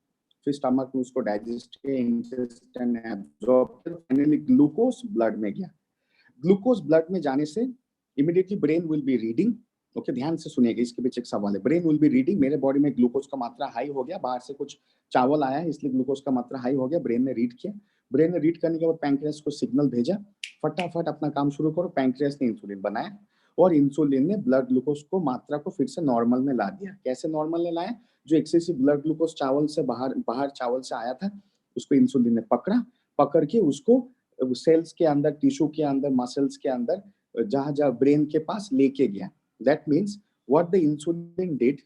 फिर स्टमक में उसको डाइजेस्ट किया, इंटेस्टाइन ने एब्जॉर्ब किया, फाइनली ग्लूकोज ब्लड में गया। ग्लूकोज ब्लड में जाने से immediately brain will be reading. Okay, ध्यान से सुनिएगा, इसके पीछे एक सवाल है। ब्रेन विल बी रीडिंग, मेरे बॉडी में ग्लूकोज का मात्रा हाई हो गया, बाहर से कुछ चावल आया है इसलिए ग्लूकोज का मात्रा हाई हो गया, ब्रेन ने रीड किया। ब्रेन ने रीड करने के बाद पैंक्रियास को सिग्नल भेजा, फटाफट अपना काम शुरू करो। पैंक्रियास ने इंसुलिन बनाया और इंसुलिन ने ब्लड ग्लूकोज को मात्रा को फिर से नॉर्मल में ला दिया। कैसे नॉर्मल में लाया? जो एक्सेसिव ब्लड ग्लूकोज चावल से बाहर चावल से आया था, उसको इंसुलिन ने पकड़ के उसको सेल्स के अंदर, टिश्यू के अंदर, मसल्स के अंदर, जहां जहां ब्रेन के पास लेके गया। That means what the insulin did,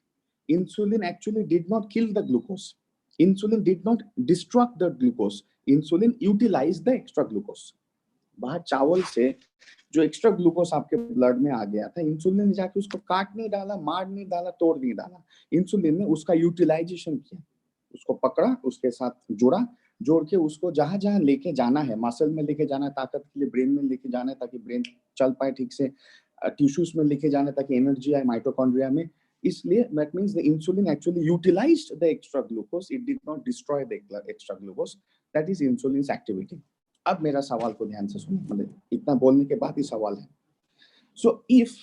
insulin actually did not kill the glucose, insulin did not destruct the glucose, insulin utilized the extra glucose। बाहर चावल से जो एक्स्ट्रा ग्लूकोज आपके ब्लड में आ गया था, इंसुलिन ने जाके उसको काट नहीं डाला, मार नहीं डाला, तोड़ नहीं डाला, इंसुलिन ने उसका यूटिलाइजेशन किया, उसको पकड़ा, उसके साथ जोड़ के उसको जहां जहां लेके जाना है, मसल में लेके जाना है ताकत के लिए, ब्रेन में लेके जाना है ताकि ब्रेन चल पाए ठीक से, टिश्यूज में लेके जाना है ताकि एनर्जी आए माइटोकॉन्ड्रिया में। इसलिए that means the insulin actually utilized the extra glucose, it did not destroy the extra glucose. That is insulin activity. अब मेरा सवाल को ध्यान से सुनिए, मतलब इतना बोलने के बाद ही सवाल है। सो इफ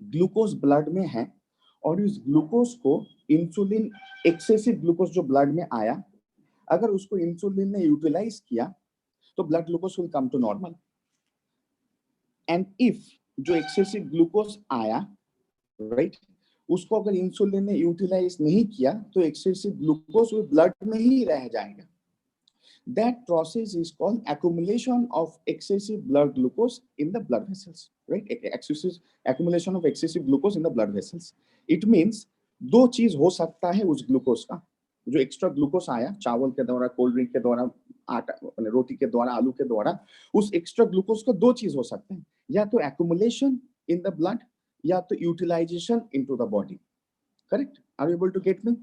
ग्लूकोज ब्लड में है और इस ग्लूकोज को इंसुलिन, एक्सेसिव ग्लूकोज जो ब्लड में आया, अगर उसको इंसुलिन ने यूटिलाइज किया तो blood glucose will come to normal. And if जो एक्सेसिव ग्लूकोज आया, राइट, उसको अगर इंसुलिन ने यूटिलाइज नहीं किया तो एक्सेसिव ग्लूकोज वो ब्लड में ही रह जाएगा। That process is called accumulation of excessive blood glucose in the blood vessels, right? Excessive accumulation of excessive glucose in the blood vessels. It means दो चीज हो सकता है उस ग्लूकोज का, जो एक्स्ट्रा ग्लूकोज आया चावल के द्वारा, कोल्ड ड्रिंक के द्वारा, आटा, रोटी के द्वारा, आलू के द्वारा, उस एक्स्ट्रा ग्लूकोज का दो चीज हो सकते हैं, या तो accumulation in the blood या तो utilization into the body। Correct? Are you able to get me?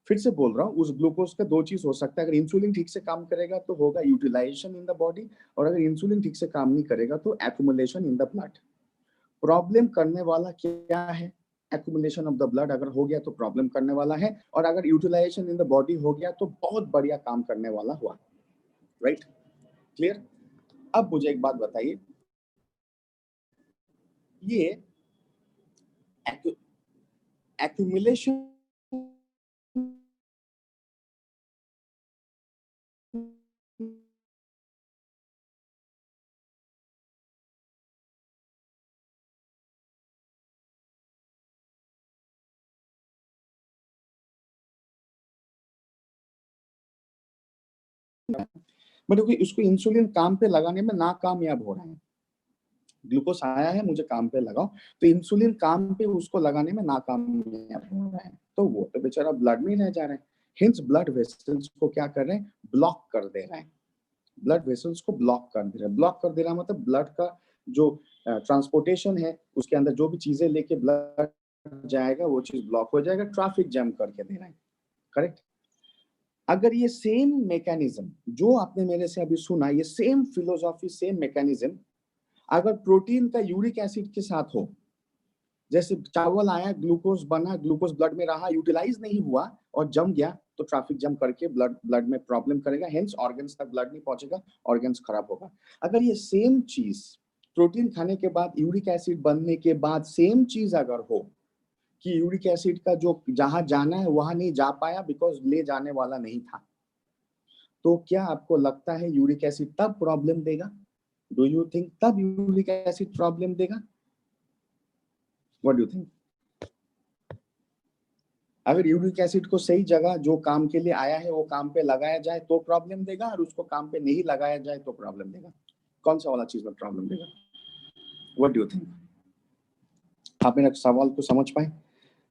फिर से बोल रहा हूँ, उस ग्लूकोज का दो चीज हो सकता है। अगर इंसुलिन ठीक से काम करेगा तो होगा यूटिलाइजेशन इन द बॉडी, और अगर इंसुलिन ठीक से काम नहीं करेगा तो accumulation in the blood. Problem करने वाला क्या है? एक्यूमुलेशन ऑफ द ब्लड अगर हो गया तो प्रॉब्लम करने वाला है, और अगर यूटिलाइजेशन इन द बॉडी हो गया तो बहुत बढ़िया काम करने वाला हुआ। राइट? क्लियर? अब मुझे एक बात बताइए, ये एक्यूमुलेशन मतलब कि उसको इंसुलिन काम पे लगाने में नाकामयाब हो रहा है। ग्लूकोज आया है, मुझे काम पे लगाओ, तो इंसुलिन काम पे उसको लगाने में नाकामयाब हो रहा है, तो वो तो बेचारा ब्लड में रह जा रहा है। हिंस ब्लड वेसल्स को क्या कर रहे हैं? ब्लॉक कर दे रहे हैं। ब्लड वेसल्स को ब्लॉक कर दे रहा है। ब्लॉक कर दे रहा मतलब ब्लड का जो ट्रांसपोर्टेशन है, उसके अंदर जो भी चीजें लेके ब्लड जाएगा वो चीज ब्लॉक हो जाएगा, ट्रैफिक जैम करके दे रहा है। करेक्ट? अगर ये सेम मैकेनिज्म जो आपने मेरे से अभी सुना, ये सेम फिलोसॉफी, सेम मैकेनिज्म अगर प्रोटीन का यूरिक एसिड के साथ हो, जैसे चावल आया, ग्लूकोज बना, ग्लूकोज ब्लड में रहा, यूटिलाइज नहीं हुआ और जम गया, तो ट्रैफिक जम करके ब्लड में प्रॉब्लम करेगा, हेंस ऑर्गन्स तक ब्लड नहीं पहुंचेगा, ऑर्गन्स खराब होगा। अगर ये सेम चीज प्रोटीन खाने के बाद, यूरिक एसिड बनने के बाद सेम चीज अगर हो कि यूरिक एसिड का जो जहां जाना है वहां नहीं जा पाया बिकॉज ले जाने वाला नहीं था, तो क्या आपको लगता है यूरिक एसिड तब प्रॉब्लम देगा? डू यू थिंक तब यूरिक एसिड प्रॉब्लम देगा? What do you think? अगर यूरिक एसिड को सही जगह जो काम के लिए आया है वो काम पे लगाया जाए तो प्रॉब्लम देगा, और उसको काम पे नहीं लगाया जाए तो प्रॉब्लम देगा? कौन सा वाला चीज में प्रॉब्लम देगा? What do you think? आप मेरा सवाल को समझ पाए?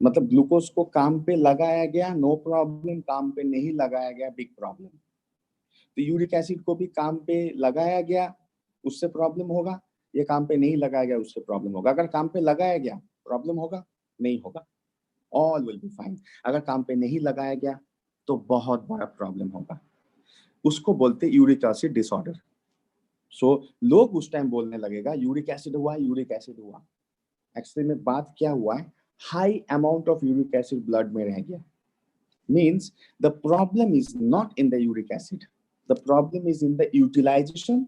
मतलब ग्लूकोज को काम पे लगाया गया, नो प्रॉब्लम, काम पे नहीं लगाया गया, बिग प्रॉब्लम। तो यूरिक एसिड को भी काम पे लगाया गया, उससे प्रॉब्लम होगा, ये काम पे नहीं लगाया गया, उससे प्रॉब्लम होगा। अगर काम पे लगाया गया, प्रॉब्लम होगा? नहीं होगा, ऑल विल बी फाइन। अगर काम पे नहीं लगाया गया तो बहुत बड़ा प्रॉब्लम होगा, उसको बोलते यूरिक एसिड डिसऑर्डर। सो लोग उस टाइम बोलने लगेगा यूरिक एसिड हुआ, यूरिक एसिड हुआ। एक्चुअली में बात क्या हुआ है, high amount of uric acid blood में रह गया। means the problem is not in the uric acid, the problem is in the utilization,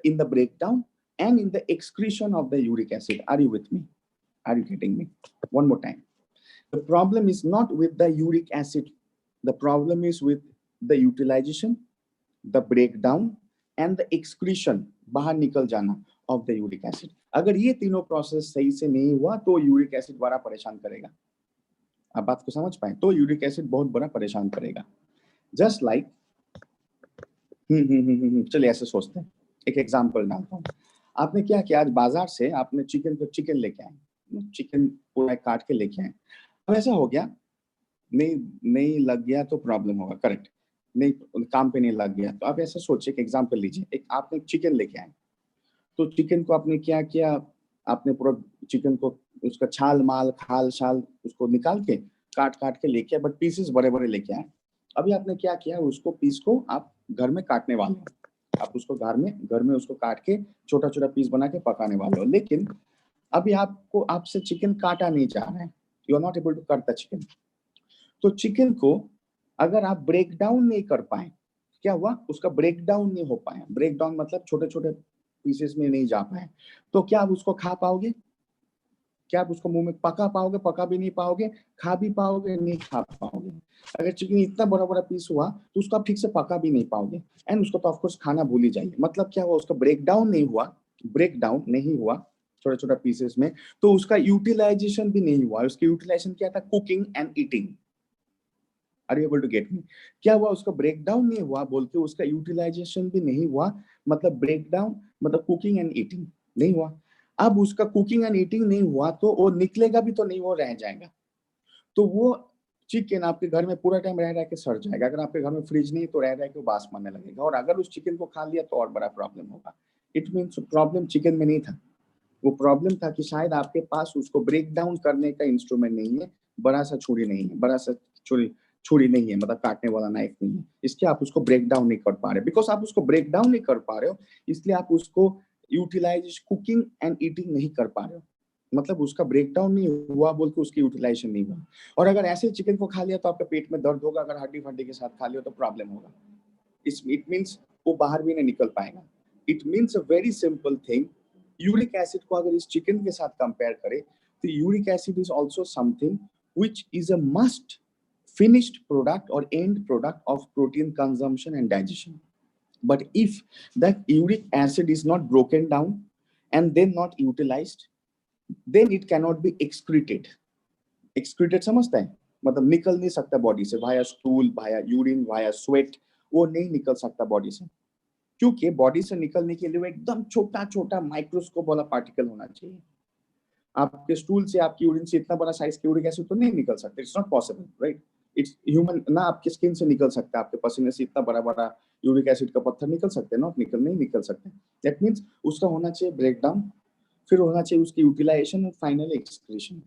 in the breakdown and in the excretion of the uric acid. Are you with me? Are you getting me? One more time. The problem is not with the uric acid, the problem is with the utilization, the breakdown and the excretion, बाहर निकल जाना of the uric acid. अगर ये तीनों process सही से नहीं हुआ तो यूरिक एसिड बड़ा परेशान करेगा। आप बात को समझ पाए? तो यूरिक एसिड बहुत बड़ा परेशान करेगा। जस्ट लाइक चलिए ऐसे सोचते हैं, एक एग्जांपल डालता हूँ। आपने क्या किया, आज बाजार से आपने चिकन लेके आए, चिकन पूरा काट के लेके आए। अब ऐसा हो गया, नहीं लग गया तो प्रॉब्लम होगा, करेक्ट? नहीं, काम पे नहीं लग गया तो आप ऐसा सोचिए, एक एग्जांपल लीजिए, एक आपने चिकन लेके आए, तो चिकन को आपने क्या किया, आपने पूरा चिकन को उसका छाल माल खाल शाल उसको निकाल के काट के लेके आए, बट पीसेस बड़े बड़े लेके आए। अभी आपने क्या किया, उसको पीस को आप घर में काटने वाले हो, आप उसको घर में उसको काट के छोटा छोटा पीस बना के पकाने वाले हो। लेकिन अभी आपसे चिकन काटा नहीं जा रहा है, you are not able to cut the chicken. तो चिकन को अगर आप ब्रेक डाउन नहीं कर पाए, क्या हुआ, उसका ब्रेक डाउन नहीं हो पाया। ब्रेक डाउन मतलब छोटे छोटे पीसेस में नहीं जा पाए, तो क्या आप उसको खा पाओगे? क्या आप उसको मुंह में पका पाओगे? पका भी नहीं पाओगे, खा भी पाओगे नहीं खा पाओगे। अगर चिकन इतना बड़ा बड़ा पीस हुआ तो उसको आप ठीक से पका भी नहीं पाओगे, एंड उसको तो ऑफकोर्स खाना भूल ही जाइए। मतलब क्या हुआ, उसका ब्रेक डाउन नहीं हुआ छोटा छोटा पीसेस में, तो उसका यूटिलाइजेशन भी नहीं हुआ। उसकी यूटिलाइजेशन क्या था, cooking and eating. Are you able to get me? क्या हुआ, उसका ब्रेक डाउन नहीं हुआ बोल के उसका यूटिलाइजेशन भी नहीं हुआ, मतलब ब्रेक डाउन मतलब कुकिंग एंड ईटिंग नहीं हुआ। अब उसका कुकिंग एंड ईटिंग नहीं हुआ तो वो निकलेगा भी तो नहीं, वो रह जाएगा। तो वो चिकन आपके घर में पूरा टाइम रह के सड़ जाएगा। अगर आपके घर में फ्रिज नहीं तो रह के वो बास मारने लगेगा, और अगर उस चिकन को खा लिया तो और बड़ा प्रॉब्लम होगा। इट मीन्स प्रॉब्लम चिकन में नहीं था, वो प्रॉब्लम था कि शायद आपके पास उसको ब्रेक डाउन करने का इंस्ट्रूमेंट नहीं है, बड़ा सा छुरी नहीं है, बड़ा सा छुरी नहीं है, मतलब काटने वाला नाइफ नहीं है, इसलिए आप उसको ब्रेक डाउन नहीं कर पा रहे। बिकॉज आप उसको ब्रेक डाउन नहीं कर पा रहे हो, इसलिए आप उसको यूटिलाइज कुकिंग एंड ईटिंग नहीं कर पा रहे हो, मतलब उसका ब्रेक डाउन नहीं हुआ बोल के उसकी यूटिलाइजेशन नहीं हुआ। और अगर ऐसे चिकन को खा लिया तो आपके पेट में दर्द होगा, अगर हड्डी फड्डी के साथ खा लिया तो प्रॉब्लम होगा। इट मीन्स वो बाहर भी नहीं निकल पाएगा। It means a very simple thing, uric acid को अगर इस चिकन के साथ कंपेयर करें तो uric acid is also something which is a must finished product or end product of protein consumption and digestion. But if that uric acid is not broken down and then not utilized, then it cannot be excreted. Excreted समझता है, मतलब निकल नहीं सकता body से, via stool, via urine, via sweat, वो नहीं निकल सकता बॉडी से, क्योंकि बॉडी से निकलने के लिए वो एकदम छोटा छोटा माइक्रोस्कोप वाला पार्टिकल होना चाहिए। आपके स्टूल से, आपकी यूरिन से इतना बड़ा साइज के यूरिक एसिड तो नहीं निकल सकते, it's not possible, right? It's human ना, आपके स्किन से निकल सकता है, आपके पसीने से इतना बड़ा बड़ा यूरिक एसिड का पत्थर निकल सकते हैं? नहीं निकल सकते। दैट मीन्स उसका होना चाहिए ब्रेक डाउन, फिर होना चाहिए उसकी यूटिलाइजेशन और फाइनल एक्सक्रीशन।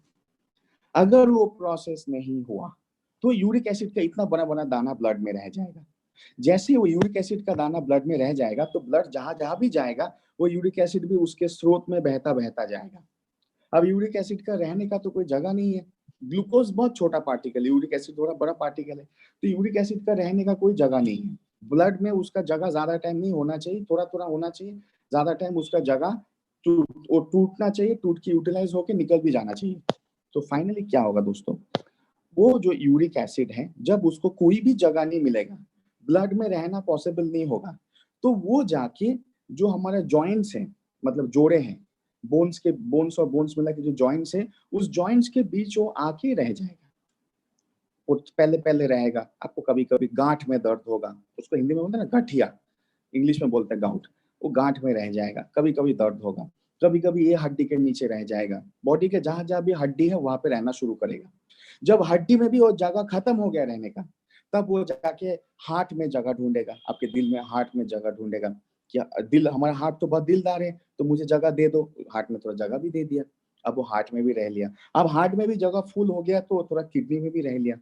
अगर वो प्रोसेस नहीं हुआ तो यूरिक एसिड का इतना बड़ा बड़ा दाना ब्लड में रह जाएगा। जैसे ही वो यूरिक एसिड का दाना ब्लड में रह जाएगा तो ब्लड जहां जहां भी जाएगा वो यूरिक एसिड भी उसके स्रोत में बहता बहता जाएगा। अब यूरिक एसिड का रहने का तो कोई जगह नहीं है। ग्लूकोज बहुत छोटा पार्टिकल है, यूरिक एसिड थोड़ा बड़ा पार्टिकल है, तो यूरिक एसिड का रहने का कोई जगह नहीं है। ब्लड में उसका जगह ज्यादा टाइम नहीं होना चाहिए, थोड़ा थोड़ा होना चाहिए। ज्यादा टाइम उसका जगह टूटना चाहिए, टूट के यूटिलाइज होके निकल भी जाना चाहिए। तो फाइनली क्या होगा दोस्तों, वो जो यूरिक एसिड है जब उसको कोई भी जगह नहीं मिलेगा, ब्लड में रहना पॉसिबल नहीं होगा, तो वो जाके जो हमारे जॉइंट्स हैं, मतलब जोड़े हैं, बोन्स और बोन्स मिला के जो जॉइंट्स है, उस जॉइंट्स के बीच वो आके रह जाएगा। वो पहले पहले रहेगा, आपको कभी कभी गांठ में दर्द होगा, उसको हिंदी में बोलते हैं ना गठिया, इंग्लिश में बोलते हैं गाउट, वो गांठ में रह जाएगा, कभी कभी दर्द होगा, कभी कभी ये हड्डी के नीचे रह जाएगा। बॉडी के जहां जहां भी हड्डी है वहां पे रहना शुरू करेगा। जब हड्डी में भी वो जगह खत्म हो गया रहने का, तब वो जाके हार्ट में जगह ढूंढेगा, आपके दिल में हार्ट में जगह ढूंढेगा। क्या दिल, हमारा हार्ट तो बहुत दिलदार है, तो मुझे जगह दे दो, हार्ट में थोड़ा जगह भी दे दिया, अब वो हार्ट में भी रह लिया। अब हार्ट में भी जगह फुल हो गया तो थोड़ा किडनी में भी रह लिया।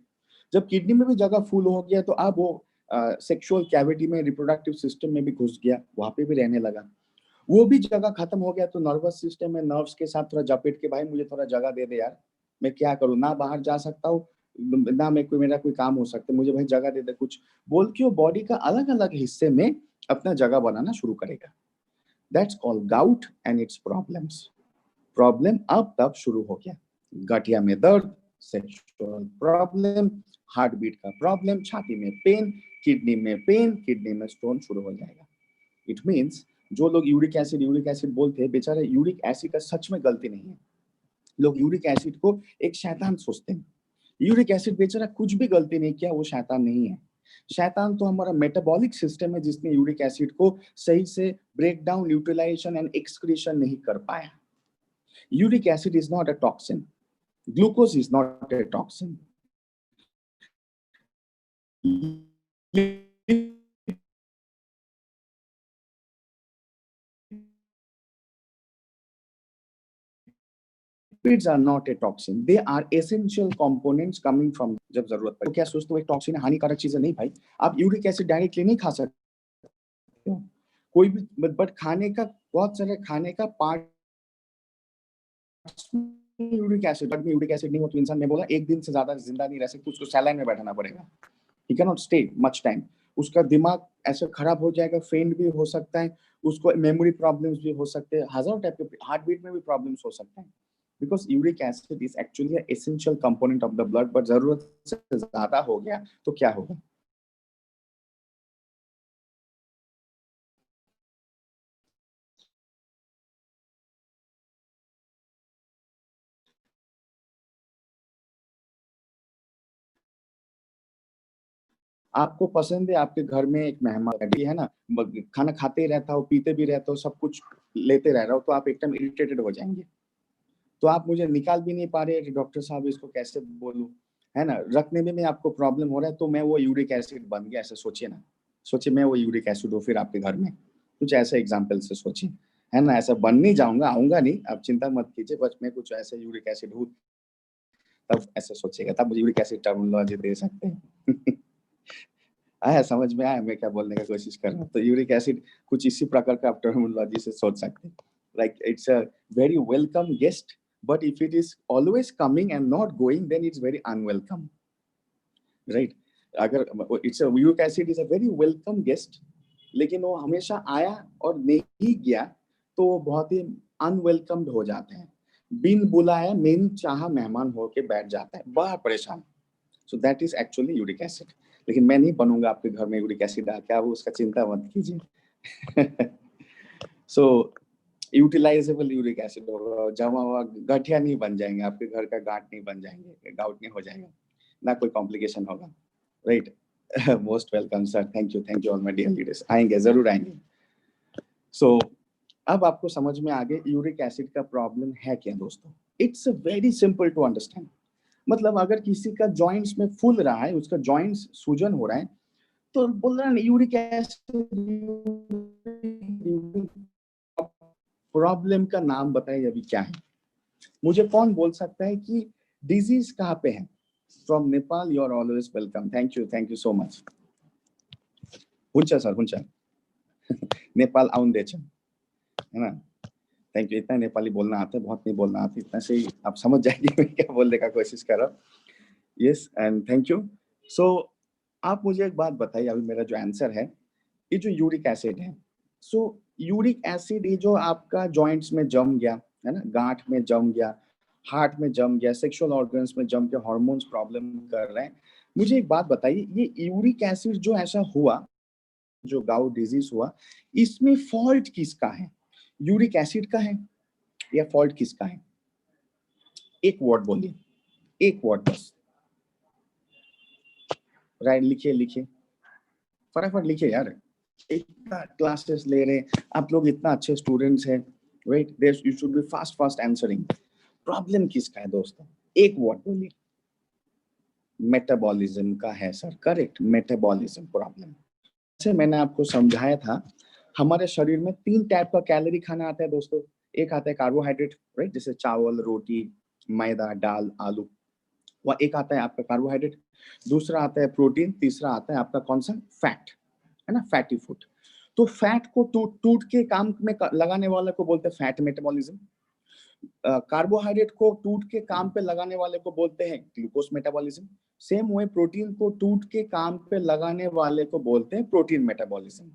जब किडनी में भी जगह फुल हो गया तो अब वो सेक्सुअल कैविटी में, रिप्रोडक्टिव सिस्टम में भी घुस गया, वहां पे भी रहने लगा। वो भी जगह खत्म हो गया तो नर्वस सिस्टम में नर्व्स के साथ थोड़ा जपेट के, भाई मुझे थोड़ा जगह दे दे यार, मैं क्या करूं, ना बाहर जा सकता हूँ, ना मैं कोई, मेरा कोई काम हो सकता है, मुझे भाई जगह दे दे कुछ, बोल के वो बॉडी का अलग अलग हिस्से में अपना जगह बनाना शुरू करेगा। That's called gout and it's problems. Problem अब तब शुरू हो गया, गठिया में दर्द, सेक्सुअल प्रॉब्लम, हार्ट बीट का प्रॉब्लम, छाती में पेन, किडनी में स्टोन शुरू हो जाएगा। इट मीन्स जो लोग यूरिक एसिड बोलते हैं, बेचारे यूरिक एसिड का सच में गलती नहीं है। लोग यूरिक एसिड को एक शैतान सोचते हैं। यूरिक एसिड बेचारा कुछ भी गलती नहीं किया, वो शैतान नहीं है। शैतान तो हमारा मेटाबॉलिक सिस्टम है, जिसने यूरिक एसिड को सही से break down, utilization and excretion नहीं कर पाया। Uric acid is not a toxin, glucose is not a toxin. Lipids are not a toxin, they are essential components coming from, जब जरूरत पड़े तो क्या सोचते हो एक टॉक्सिन है, हानिकारक चीज है? नहीं भाई, आप यूरिक एसिड डायरेक्टली नहीं खा सकते हो, कोई भी, बट खाने का, बहुत सारे खाने का पार्ट यूरिक एसिड, बट में यूरिक एसिड नहीं हो तो इंसान, मैं बोला, एक दिन से ज्यादा जिंदा नहीं रह सकता, उसको सैलाइन में बैठाना पड़ेगा, he can not stay much time. उसका दिमाग ऐसे खराब हो जाएगा, फेंट भी हो सकता है, उसको मेमोरी प्रॉब्लम्स भी हो सकते हैं, हजारों टाइप के, हार्ट बीट में भी प्रॉब्लम्स हो सकते हैं। Because uric acid is actually essential component of the blood, but जरूरत से ज्यादा हो गया तो क्या होगा? आपको पसंद है आपके घर में एक मेहमान है ना, खाना खाते ही रहता हो, पीते भी रहते हो, सब कुछ लेते रह रहा हो, तो आप एकदम इरिटेटेड हो जाएंगे। तो आप मुझे निकाल भी नहीं पा रहे कि डॉक्टर साहब इसको कैसे बोलूं, है ना, रखने में आपको प्रॉब्लम हो रहा है, तो मैं वो यूरिक एसिड बन गया, ऐसे सोचिए ना। सोचिए मैं वो यूरिक एसिड हूँ फिर आपके घर में, कुछ ऐसे एग्जाम्पल से सोचिए, है ना। ऐसा बन नहीं जाऊंगा, आऊंगा नहीं, आप चिंता मत कीजिए, बस मैं कुछ ऐसे यूरिक एसिड हूँ, तब ऐसे सोचिएगा, तब मुझे यूरिक एसिड टर्मिनोलॉजी दे सकते हैं। आया समझ में, आया मैं क्या बोलने का कोशिश कर रहा हूँ? तो यूरिक एसिड कुछ इसी प्रकार का आप टर्मिनोलॉजी से सोच सकते हैं, like it's a very welcome guest, but if it is always coming and not going, then it's very unwelcome, right? अगर it's a uric acid is a very welcome guest, लेकिन वो हमेशा आया और नहीं गया तो वो बहुत ही अनवेलकम्ड हो जाते हैं, बिन बुलाया मेन चाहा मेहमान होके बैठ जाता है, बड़ा परेशान। So that is actually uric acid. लेकिन मैं नहीं बनूंगा आपके घर में यूरिक एसिड आके, आप उसका चिंता मत कीजिए। सो यूटिलाइजेबल यूरिक एसिड होगा, जमा हुआ गठिया नहीं बन जाएंगे, आपके घर का गांठ नहीं बन जाएंगे, गाउट नहीं हो जाएगा, ना कोई कॉम्प्लिकेशन होगा, right? Most welcome sir, thank you all my dear leaders, आएंगे, जरूर आएंगे। सो अब आपको समझ में आ गया यूरिक एसिड का प्रॉब्लम है क्या दोस्तों। It's very simple to understand. मतलब अगर किसी का जॉइंट्स में फूल रहा है, उसका जॉइंट्स सूजन हो रहा है, तो बोल रहा है यूरिक एसिड, प्रॉब्लम का नाम बताइए अभी क्या है। मुझे कौन बोल सकता है कि डिजीज कहाँ पे है? From Nepal, you are always welcome. Thank you so much. हुन्छ सर, हुन्छ नेपाल आउँदैछ हैन. Thank you. इतना नेपाली बोलना आता है, बहुत नहीं बोलना आता, इतना से ही आप समझ जाएंगे मैं क्या बोलने का कोशिश कर रहा हूँ. Yes and thank you. So आप मुझे एक बात बताइए, अभी मेरा जो आंसर है, ये जो यूरिक एसिड है, सो यूरिक एसिड ये जो आपका जॉइंट्स में जम गया है ना, गांठ में जम गया, हार्ट में जम गया, सेक्सुअल ऑर्गन्स में जम के हार्मोन्स प्रॉब्लम कर रहे हैं. मुझे एक बात बताइए, ये यूरिक एसिड जो ऐसा हुआ, जो गाउट डिजीज हुआ, इसमें फॉल्ट किसका है? यूरिक एसिड का है या फॉल्ट किसका है? एक वर्ड बोलिए, एक वर्ड बस. राइट, लिखिए फटाफट लिखिए यार. इतना क्लासेस ले रहे हैं आप लोग, इतना अच्छे स्टूडेंट्स हैं. Right, you should be fast answering. Problem किसका है दोस्तों? एक वर्ड बोलिए. मेटाबॉलिज्म का है सर. Correct, metabolism problem. जैसे मैंने आपको समझाया था, हमारे शरीर में 3 टाइप का कैलोरी खाना आता है दोस्तों. एक आता है कार्बोहाइड्रेट, राइट, जैसे चावल, रोटी, मैदा, दाल, आलू. वह एक आता है आपका कार्बोहाइड्रेट, दूसरा आता है प्रोटीन, तीसरा आता है आपका कौन सा? फैट, है ना, फैटी फूड. तो फैट को टूट के काम में लगाने वाले को बोलते हैं फैट मेटाबॉलिज्म. कार्बोहाइड्रेट को टूट के काम पे लगाने वाले को बोलते हैं glucose metabolism. Same way protein को टूट के काम पे लगाने वाले को बोलते हैं protein metabolism.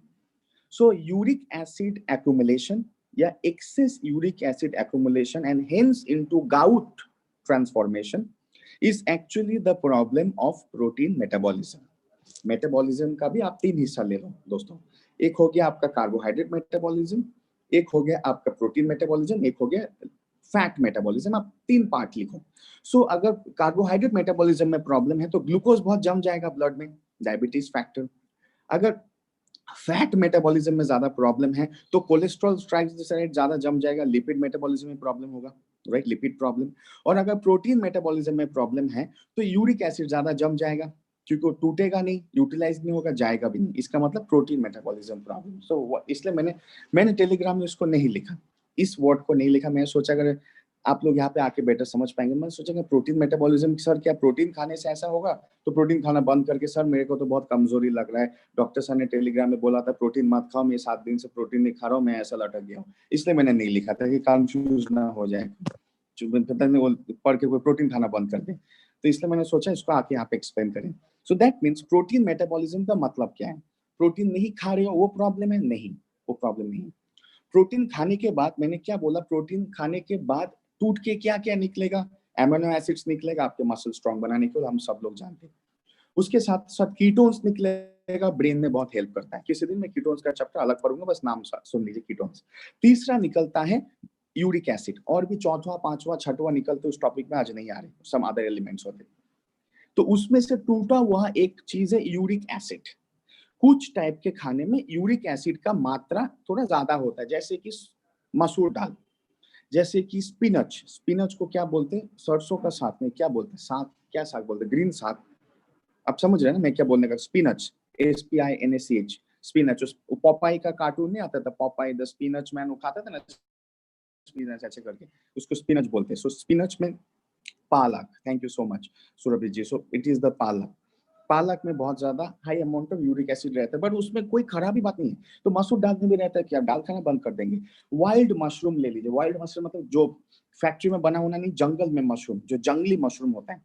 So uric acid accumulation या excess uric acid accumulation and hence into gout transformation is actually the problem of protein metabolism. Metabolism का भी आप 3 हिस्सा ले लो दोस्तों. एक हो गया आपका कार्बोहाइड्रेट मेटाबॉलिज्म, एक हो गया आपका प्रोटीन मेटाबॉलिज्म, एक हो गया फैट मेटाबॉलिज्म. आप 3 पार्ट लिखो. सो अगर कार्बोहाइड्रेट मेटाबॉलिज्म में प्रॉब्लम है तो ग्लूकोज बहुत जम जाएगा ब्लड में, डायबिटीज फैक्टर. अगर फैट मेटाबॉलिज्म में ज्यादा प्रॉब्लम है तो कोलेस्ट्रॉल ट्राइग्लिसराइड ज्यादा जम जाएगा, लिपिड मेटाबॉलिज्म में प्रॉब्लम होगा, राइट, लिपिड प्रॉब्लम. और अगर प्रोटीन मेटाबॉलिज्म में प्रॉब्लम है तो यूरिक एसिड ज्यादा जम जाएगा, क्योंकि वो टूटेगा नहीं, यूटिलाइज नहीं होगा, जाएगा भी नहीं. इसका मतलब प्रोटीन मेटाबॉलिज्म प्रॉब्लम. सो इसलिए मैंने टेलीग्राम में उसको नहीं लिखा, इस वर्ड को नहीं लिखा. मैंने सोचा अगर आप लोग यहाँ पे आके बेटर समझ पाएंगे, मैं सोचा प्रोटीन मेटाबॉलिज्म, सर क्या प्रोटीन खाने से ऐसा होगा? तो प्रोटीन खाना बंद करके, सर मेरे को तो बहुत कमजोरी लग रहा है, डॉक्टर सर ने टेलीग्राम में बोला था प्रोटीन मत खाओ, मैं 7 दिन से प्रोटीन नहीं खा रहा हूँ, मैं ऐसा लटक गया हूँ. इसलिए मैंने नहीं लिखा था कि कंफ्यूज ना हो जाए, पता नहीं वो पढ़ के कोई प्रोटीन खाना बंद कर दे. तो इसलिए मैंने सोचा इसको आके यहाँ पे एक्सप्लेन करें. So that means protein metabolism का मतलब क्या है? प्रोटीन नहीं खा रहे हो वो प्रॉब्लम है? नहीं, वो प्रॉब्लम नहीं. प्रोटीन खाने के बाद मैंने क्या बोला, प्रोटीन खाने के बाद टूट के क्या क्या निकलेगा? एमिनो एसिड्स निकलेगा आपके मसल स्ट्रॉन्ग बनाने के लिए, हम सब लोग जानते हैं. उसके साथ साथ कीटोन्स निकलेगा, ब्रेन में बहुत हेल्प करता है. किसी दिन मैं कीटोन्स का चैप्टर अलग पढ़ूंगा, बस नाम सुन लीजिए कीटोन्स. तीसरा निकलता है यूरिक एसिड, और भी चौथा, पांचवा, छठवा निकलते, उस टॉपिक में आज नहीं आ रहे, सम अदर एलिमेंट्स होते. तो उसमें से टूटा हुआ एक चीज है यूरिक एसिड. कुछ टाइप के खाने में यूरिक एसिड का मात्रा थोड़ा ज्यादा होता है, जैसे कि मसूर दाल, जैसे कि स्पिनच को क्या बोलते हैं? सरसों का साग में क्या बोलते हैं? साग, क्या साग बोलते हैं? ग्रीन साग. आप समझ रहे हैं ना मैं क्या बोलने का? Spinach, SPINACH, spinach. पॉपाई का कार्टून नहीं आता था, पॉपाई द स्पिनच मैन, वो खाता था ना स्पिनच ऐसे करके, उसको स्पिनच बोलते हैं. सो स्पिनच में पालक, thank you so much Surabhi ji. So it is the palak. पालक में बहुत ज्यादा high amount of uric acid रहता है, बट उसमें कोई खराबी बात नहीं है. तो मसूर दाल में भी रहता है कि आप दाल खाना बंद कर देंगे. वाइल्ड मशरूम ले लीजिए. वाइल्ड मशरूम मतलब जो फैक्ट्री में बना होना नहीं, जंगल में मशरूम, जो जंगली मशरूम होता है.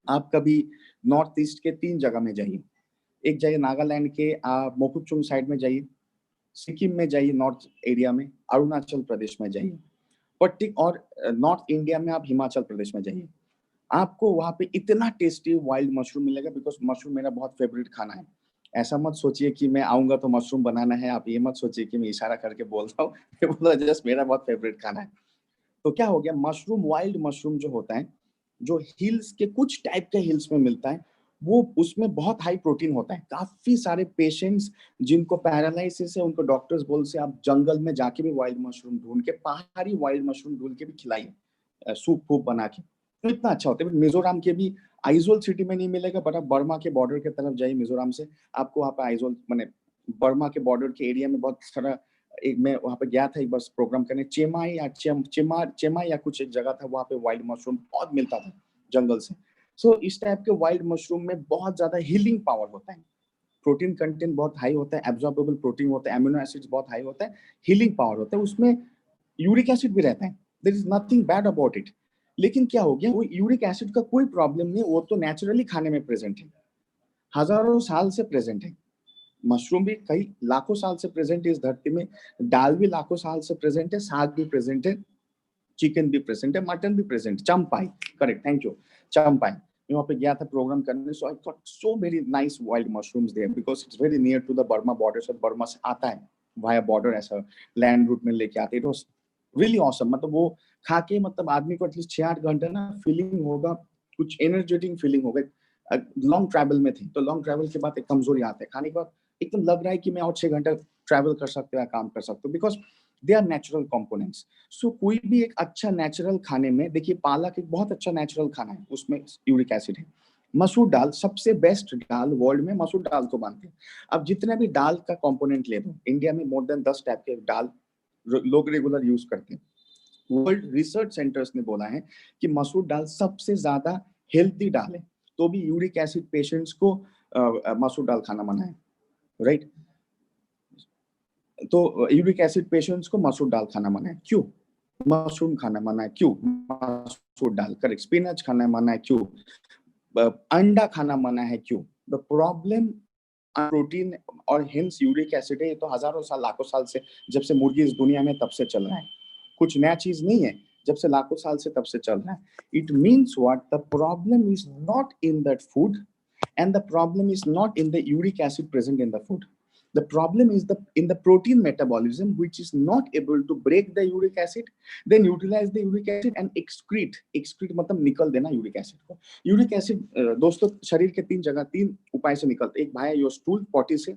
आप कभी नॉर्थ ईस्ट के 3 जगह में जाइए. एक जाइए नागालैंड के मोकुचुंग साइड में जाइए, सिक्किम में जाइए नॉर्थ एरिया में, अरुणाचल प्रदेश में जाइए, और नॉर्थ इंडिया में आप हिमाचल प्रदेश में जाइए. आपको वहां पे इतना टेस्टी वाइल्ड मशरूम मिलेगा, बिकॉज मशरूम मेरा बहुत फेवरेट खाना है. ऐसा मत सोचिए कि मैं आऊंगा तो मशरूम बनाना है, आप ये मत सोचिए कि मैं इशारा करके बोल रहा हूँ. जस्ट मेरा बहुत फेवरेट खाना है. तो क्या हो गया, मशरूम, वाइल्ड मशरूम जो होता है, जो हिल्स के कुछ टाइप के हिल्स में मिलता है, वो उसमें बहुत हाई प्रोटीन होता है. काफी सारे पेशेंट्स जिनको पैरालिसिस है, उनको डॉक्टर्स बोल से आप जंगल में जाके भी वाइल्ड मशरूम ढूंढ के, पहाड़ी वाइल्ड मशरूम ढूंढ के भी खिलाइए, सूप फूप बना के, तो इतना अच्छा होता है. मिजोरम के भी आइजोल सिटी में नहीं मिलेगा, बट आप बर्मा के बॉर्डर के तरफ जाइए मिजोरम से, आपको वहाँ पे आइजोल माने बर्मा के बॉर्डर के एरिया में बहुत सारा. एक मैं वहाँ पे गया था एक बार प्रोग्राम करने, चेमाई या कुछ एक जगह था, वहाँ पे वाइल्ड मशरूम बहुत मिलता था जंगल से. सो इस टाइप के वाइल्ड मशरूम में बहुत ज्यादा हीलिंग पावर होता है, प्रोटीन कंटेंट बहुत हाई होता है, एब्जॉर्बेबल प्रोटीन होता है, एमिनो एसिड्स बहुत हाई होता है, हीलिंग पावर होता है, उसमें यूरिक एसिड भी रहता है, there is nothing bad about it. लेकिन क्या हो गया, वो यूरिक एसिड का कोई प्रॉब्लम नहीं, वो तो नेचुरली खाने में प्रेजेंट है, हजारों साल से प्रेजेंट है। मशरूम भी कई लाखों साल से प्रेजेंट है इस धरती में, दाल भी लाखों साल से प्रेजेंट है, साग भी प्रेजेंट है, चिकन भी प्रेजेंट है, मटन भी present, Champai, correct, thank you, Champai. मैं वहाँ पे गया था प्रोग्राम करने, so I got so very nice wild mushrooms there because it's very near to the Burma border, से बर्मा से आता है वाया बॉर्डर, ऐसा लैंड रूट में लेके आते, इट वाज रियली ऑसम। मतलब वो खा के मतलब आदमी को एटलीस्ट 6-8 घंटे ना फीलिंग होगा, कुछ एनर्जेटिक फीलिंग होगा। लॉन्ग ट्रैवल में थी, तो लॉन्ग ट्रैवल के बाद एक कमजोरी आता है, खाने के बाद एकदम लग रहा है कि मैं और 6 घंटा ट्रैवल कर सकते हो या काम कर सकते हो, because they are natural components. So कोई भी एक अच्छा नेचुरल खाने में, देखिए पालक एक बहुत अच्छा नेचुरल खाना है, उसमें यूरिक एसिड है। मसूर दाल सबसे बेस्ट दाल वर्ल्ड में, मसूर दाल को मानते हैं। अब जितने भी दाल का कंपोनेंट ले दो, इंडिया में मोर देन 10 टाइप के दाल लोग रेगुलर यूज करते हैं। वर्ल्ड रिसर्च सेंटर्स ने बोला है कि मसूर दाल सबसे ज्यादा हेल्थी दाल है, तो भी यूरिक एसिड पेशेंट्स को मसूर दाल खाना मना है, राइट? तो यूरिक एसिड पेशेंट्स को मसूर दाल खाना मना है, क्यों? मशरूम खाना मना है, क्यों? मसूर दाल, करेक्ट, स्पिनच खाना मना है, क्यों? अंडा खाना मना है, क्यों? द प्रॉब्लम प्रोटीन और हेंस यूरिक एसिड है, ये तो हजारों साल लाखों साल से, जब से मुर्गी इस दुनिया में तब से चल रहा है, कुछ नया चीज नहीं है, जब से लाखों साल से तब से चल रहा है। It means what? The problem is not in that food and the problem is not in the uric acid present in the food. The problem is in the protein metabolism, which is not able to break the uric acid, then utilize the uric acid and excrete मतलब निकल देना uric acid को। uric acid दोस्तों शरीर के 3 जगह 3 उपाय से निकलते, एक भाई योर स्टूल पॉटी से,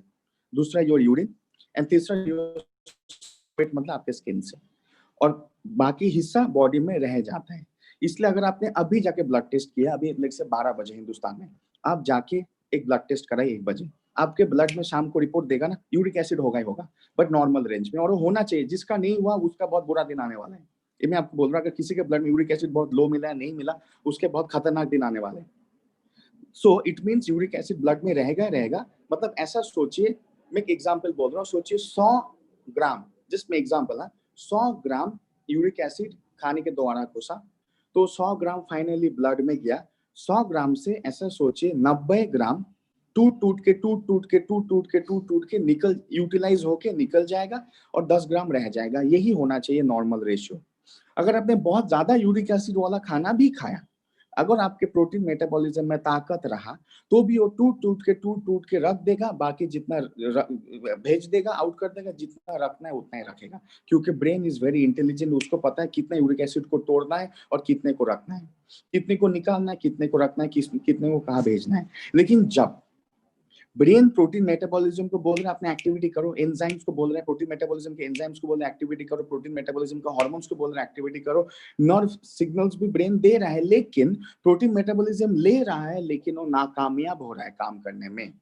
दूसरा योर यूरिन, एंड तीसरा योर स्वेट मतलब आपके स्किन से, और बाकी हिस्सा बॉडी में रह जाता है। इसलिए अगर आपने अभी जाके ब्लड टेस्ट किया, अभी लेट से 12 बजे हिंदुस्तान में, आप जाके एक ब्लड टेस्ट कराइए 1 बजे, आपके ब्लड में शाम को रिपोर्ट देगा ना, यूरिक एसिड होगा ही होगा, बट नॉर्मल रेंज में, और वो होना चाहिए। जिसका नहीं हुआ उसका बहुत बुरा दिन आने वाला है, ये मैं आपको बोल रहा हूँ। अगर किसी के ब्लड में यूरिक एसिड बहुत लो मिला है, नहीं मिला, उसके बहुत खतरनाक दिन आने वाले हैं। So it means uric acid blood में रहेगा रहेगा। मतलब ऐसा सोचिए, मैं एक एग्जाम्पल बोल रहा हूँ, सोचिए 100 ग्राम, जस्ट मैं एग्जाम्पल है, 100 ग्राम यूरिक एसिड खाने के द्वारा घुसा, तो 100 ग्राम फाइनली ब्लड में गया। 100 ग्राम से ऐसा सोचिए 90 ग्राम टूट टूट के निकल, यूटिलाइज होके निकल जाएगा, और 10 ग्राम रह जाएगा। यही होना चाहिए नॉर्मल रेशियो। अगर आपने बहुत ज्यादा यूरिक एसिड वाला खाना भी खाया, अगर आपके प्रोटीन मेटाबॉलिज्म में ताकत रहा, तो भी वो टूट के रख देगा, बाकी जितना भेज देगा, आउट कर देगा, जितना रखना है उतना ही रखेगा, क्योंकि ब्रेन इज वेरी इंटेलिजेंट, उसको पता है कितना यूरिक एसिड को तोड़ना है और कितने को रखना है, कितने को निकालना है, कितने को रखना है, कितने को कहाँ भेजना है। लेकिन जब ब्रेन प्रोटीन मेटाबॉलिज्म को बोल रहा है अपने एक्टिविटी करो, एंजाइम्स को बोल रहा है प्रोटीन मेटाबॉलिज्म के एंजाइम्स को बोल रहा है एक्टिविटी करो, प्रोटीन मेटाबॉलिज्म का हार्मोन्स को बोल रहा है एक्टिविटी करो, नर्व सिग्नल्स भी ब्रेन दे रहा है, लेकिन प्रोटीन मेटाबॉलिज्म ले रहा है, लेकिन वो नाकामयाब हो रहा है काम करने में।